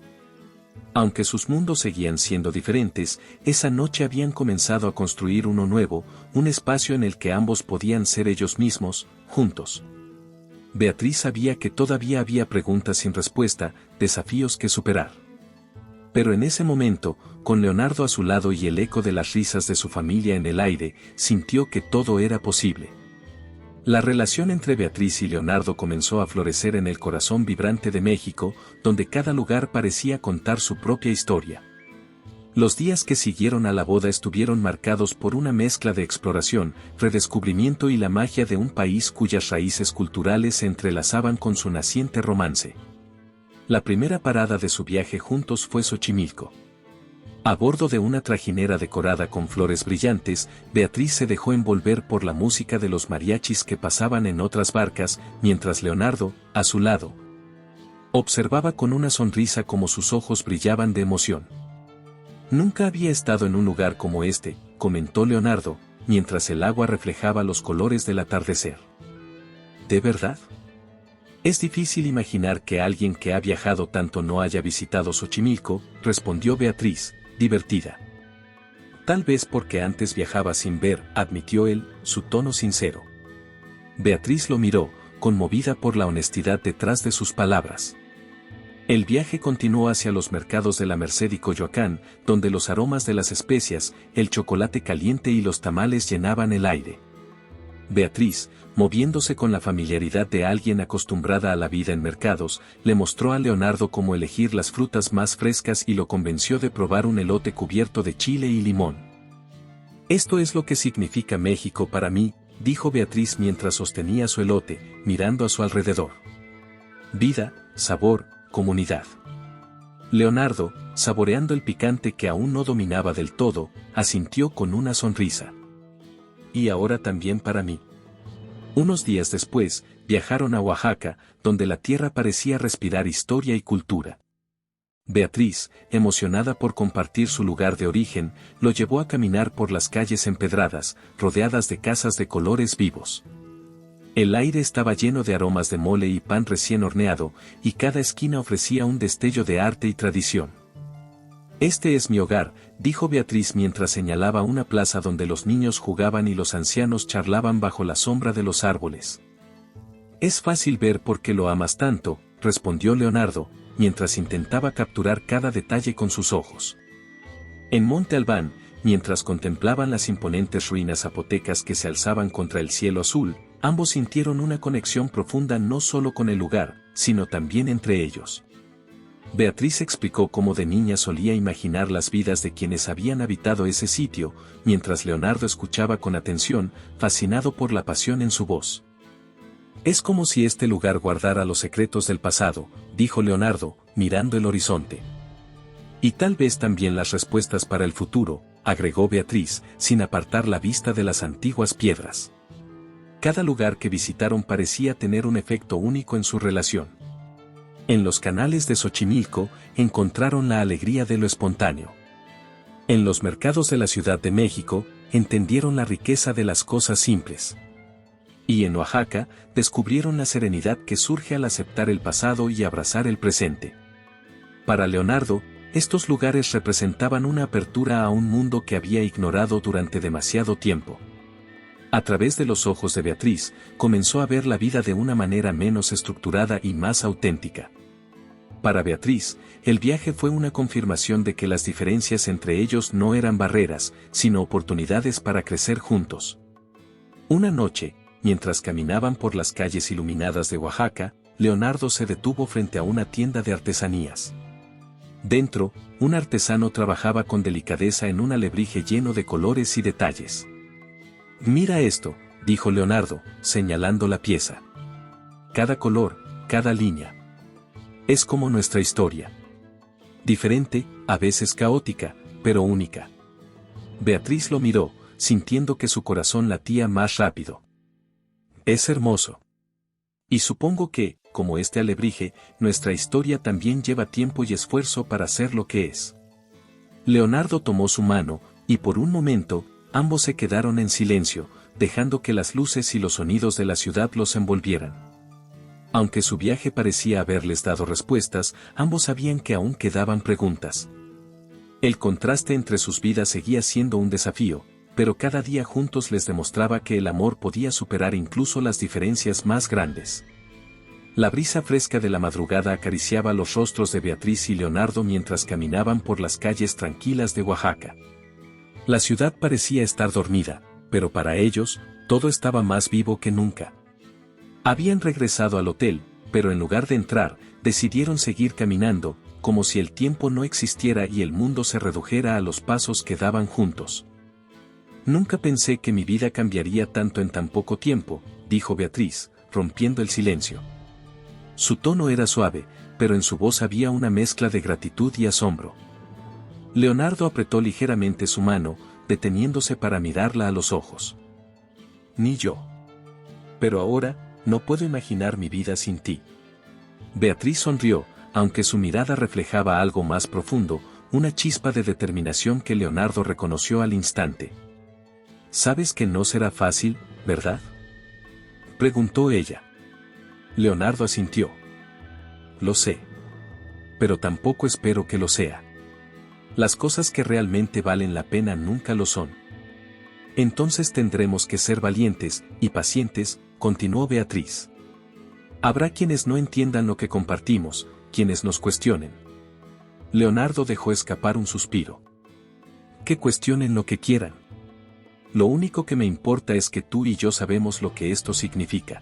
Aunque sus mundos seguían siendo diferentes, esa noche habían comenzado a construir uno nuevo, un espacio en el que ambos podían ser ellos mismos, juntos. Beatriz sabía que todavía había preguntas sin respuesta, desafíos que superar. Pero en ese momento, con Leonardo a su lado y el eco de las risas de su familia en el aire, sintió que todo era posible. La relación entre Beatriz y Leonardo comenzó a florecer en el corazón vibrante de México, donde cada lugar parecía contar su propia historia. Los días que siguieron a la boda estuvieron marcados por una mezcla de exploración, redescubrimiento y la magia de un país cuyas raíces culturales se entrelazaban con su naciente romance. La primera parada de su viaje juntos fue Xochimilco. A bordo de una trajinera decorada con flores brillantes, Beatriz se dejó envolver por la música de los mariachis que pasaban en otras barcas, mientras Leonardo, a su lado, observaba con una sonrisa como sus ojos brillaban de emoción. Nunca había estado en un lugar como este, comentó Leonardo, mientras el agua reflejaba los colores del atardecer. ¿De verdad? Es difícil imaginar que alguien que ha viajado tanto no haya visitado Xochimilco, respondió Beatriz, divertida. Tal vez porque antes viajaba sin ver, admitió él, su tono sincero. Beatriz lo miró, conmovida por la honestidad detrás de sus palabras. El viaje continuó hacia los mercados de la Merced y Coyoacán, donde los aromas de las especias, el chocolate caliente y los tamales llenaban el aire. Beatriz, moviéndose con la familiaridad de alguien acostumbrada a la vida en mercados, le mostró a Leonardo cómo elegir las frutas más frescas y lo convenció de probar un elote cubierto de chile y limón. Esto es lo que significa México para mí, dijo Beatriz mientras sostenía su elote, mirando a su alrededor. Vida, sabor, comunidad. Leonardo, saboreando el picante que aún no dominaba del todo, asintió con una sonrisa. Y ahora también para mí. Unos días después, viajaron a Oaxaca, donde la tierra parecía respirar historia y cultura. Beatriz, emocionada por compartir su lugar de origen, lo llevó a caminar por las calles empedradas, rodeadas de casas de colores vivos. El aire estaba lleno de aromas de mole y pan recién horneado, y cada esquina ofrecía un destello de arte y tradición. Este es mi hogar, dijo Beatriz mientras señalaba una plaza donde los niños jugaban y los ancianos charlaban bajo la sombra de los árboles. Es fácil ver por qué lo amas tanto, respondió Leonardo, mientras intentaba capturar cada detalle con sus ojos. En Monte Albán, mientras contemplaban las imponentes ruinas zapotecas que se alzaban contra el cielo azul, ambos sintieron una conexión profunda no solo con el lugar, sino también entre ellos. Beatriz explicó cómo de niña solía imaginar las vidas de quienes habían habitado ese sitio, mientras Leonardo escuchaba con atención, fascinado por la pasión en su voz. Es como si este lugar guardara los secretos del pasado, dijo Leonardo, mirando el horizonte. Y tal vez también las respuestas para el futuro, agregó Beatriz, sin apartar la vista de las antiguas piedras. Cada lugar que visitaron parecía tener un efecto único en su relación. En los canales de Xochimilco, encontraron la alegría de lo espontáneo. En los mercados de la Ciudad de México, entendieron la riqueza de las cosas simples. Y en Oaxaca, descubrieron la serenidad que surge al aceptar el pasado y abrazar el presente. Para Leonardo, estos lugares representaban una apertura a un mundo que había ignorado durante demasiado tiempo. A través de los ojos de Beatriz, comenzó a ver la vida de una manera menos estructurada y más auténtica. Para Beatriz, el viaje fue una confirmación de que las diferencias entre ellos no eran barreras, sino oportunidades para crecer juntos. Una noche, mientras caminaban por las calles iluminadas de Oaxaca, Leonardo se detuvo frente a una tienda de artesanías. Dentro, un artesano trabajaba con delicadeza en un alebrije lleno de colores y detalles. «Mira esto», dijo Leonardo, señalando la pieza. «Cada color, cada línea. Es como nuestra historia. Diferente, a veces caótica, pero única». Beatriz lo miró, sintiendo que su corazón latía más rápido. «Es hermoso. Y supongo que, como este alebrije, nuestra historia también lleva tiempo y esfuerzo para ser lo que es». Leonardo tomó su mano, y por un momento, ambos se quedaron en silencio, dejando que las luces y los sonidos de la ciudad los envolvieran. Aunque su viaje parecía haberles dado respuestas, ambos sabían que aún quedaban preguntas. El contraste entre sus vidas seguía siendo un desafío, pero cada día juntos les demostraba que el amor podía superar incluso las diferencias más grandes. La brisa fresca de la madrugada acariciaba los rostros de Beatriz y Leonardo mientras caminaban por las calles tranquilas de Oaxaca. La ciudad parecía estar dormida, pero para ellos, todo estaba más vivo que nunca. Habían regresado al hotel, pero en lugar de entrar, decidieron seguir caminando, como si el tiempo no existiera y el mundo se redujera a los pasos que daban juntos. «Nunca pensé que mi vida cambiaría tanto en tan poco tiempo», dijo Beatriz, rompiendo el silencio. Su tono era suave, pero en su voz había una mezcla de gratitud y asombro. Leonardo apretó ligeramente su mano, deteniéndose para mirarla a los ojos. «Ni yo. Pero ahora, no puedo imaginar mi vida sin ti». Beatriz sonrió, aunque su mirada reflejaba algo más profundo, una chispa de determinación que Leonardo reconoció al instante. Sabes que no será fácil, ¿verdad? Preguntó ella. Leonardo asintió. Lo sé. Pero tampoco espero que lo sea. Las cosas que realmente valen la pena nunca lo son. Entonces tendremos que ser valientes y pacientes, continuó Beatriz. Habrá quienes no entiendan lo que compartimos, quienes nos cuestionen. Leonardo dejó escapar un suspiro. Que cuestionen lo que quieran. Lo único que me importa es que tú y yo sabemos lo que esto significa.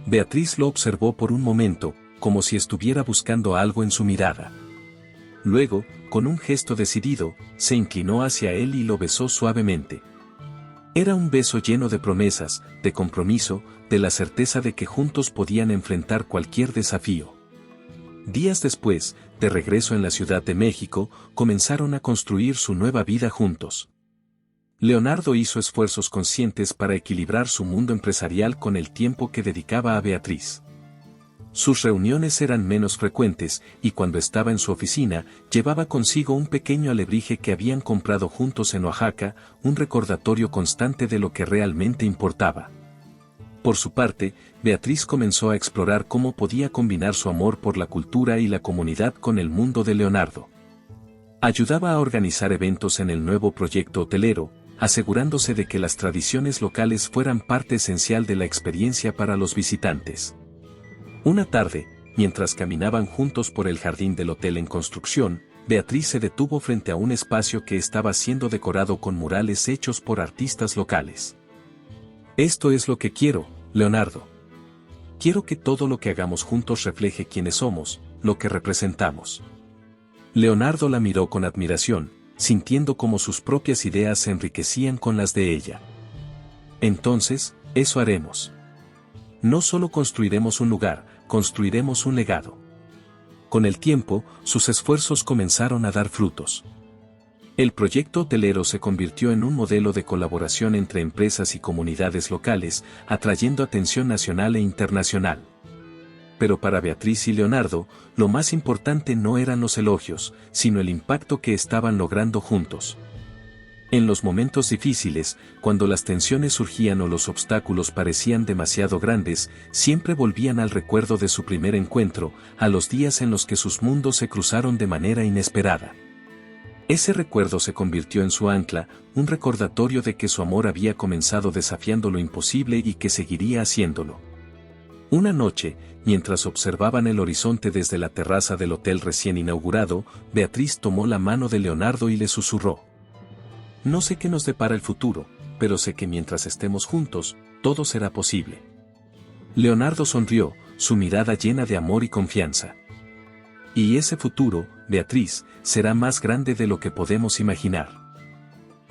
Beatriz lo observó por un momento, como si estuviera buscando algo en su mirada. Luego, con un gesto decidido, se inclinó hacia él y lo besó suavemente. Era un beso lleno de promesas, de compromiso, de la certeza de que juntos podían enfrentar cualquier desafío. Días después, de regreso en la Ciudad de México, comenzaron a construir su nueva vida juntos. Leonardo hizo esfuerzos conscientes para equilibrar su mundo empresarial con el tiempo que dedicaba a Beatriz. Sus reuniones eran menos frecuentes y cuando estaba en su oficina, llevaba consigo un pequeño alebrije que habían comprado juntos en Oaxaca, un recordatorio constante de lo que realmente importaba. Por su parte, Beatriz comenzó a explorar cómo podía combinar su amor por la cultura y la comunidad con el mundo de Leonardo. Ayudaba a organizar eventos en el nuevo proyecto hotelero, asegurándose de que las tradiciones locales fueran parte esencial de la experiencia para los visitantes. Una tarde, mientras caminaban juntos por el jardín del hotel en construcción, Beatriz se detuvo frente a un espacio que estaba siendo decorado con murales hechos por artistas locales. Esto es lo que quiero, Leonardo. Quiero que todo lo que hagamos juntos refleje quiénes somos, lo que representamos. Leonardo la miró con admiración, sintiendo cómo sus propias ideas se enriquecían con las de ella. Entonces, eso haremos. No solo construiremos un lugar, construiremos un legado. Con el tiempo, sus esfuerzos comenzaron a dar frutos. El proyecto hotelero se convirtió en un modelo de colaboración entre empresas y comunidades locales, atrayendo atención nacional e internacional. Pero para Beatriz y Leonardo, lo más importante no eran los elogios, sino el impacto que estaban logrando juntos. En los momentos difíciles, cuando las tensiones surgían o los obstáculos parecían demasiado grandes, siempre volvían al recuerdo de su primer encuentro, a los días en los que sus mundos se cruzaron de manera inesperada. Ese recuerdo se convirtió en su ancla, un recordatorio de que su amor había comenzado desafiando lo imposible y que seguiría haciéndolo. Una noche, mientras observaban el horizonte desde la terraza del hotel recién inaugurado, Beatriz tomó la mano de Leonardo y le susurró. No sé qué nos depara el futuro, pero sé que mientras estemos juntos, todo será posible. Leonardo sonrió, su mirada llena de amor y confianza. Y ese futuro, Beatriz, será más grande de lo que podemos imaginar.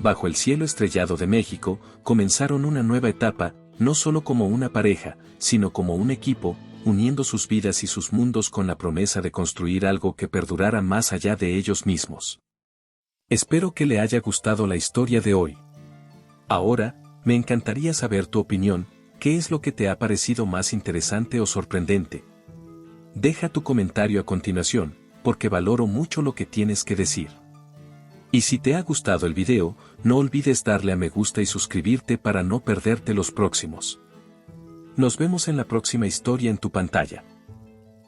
Bajo el cielo estrellado de México, comenzaron una nueva etapa, no solo como una pareja, sino como un equipo, uniendo sus vidas y sus mundos con la promesa de construir algo que perdurara más allá de ellos mismos. Espero que le haya gustado la historia de hoy. Ahora, me encantaría saber tu opinión, ¿qué es lo que te ha parecido más interesante o sorprendente? Deja tu comentario a continuación, porque valoro mucho lo que tienes que decir. Y si te ha gustado el video, no olvides darle a me gusta y suscribirte para no perderte los próximos. Nos vemos en la próxima historia en tu pantalla.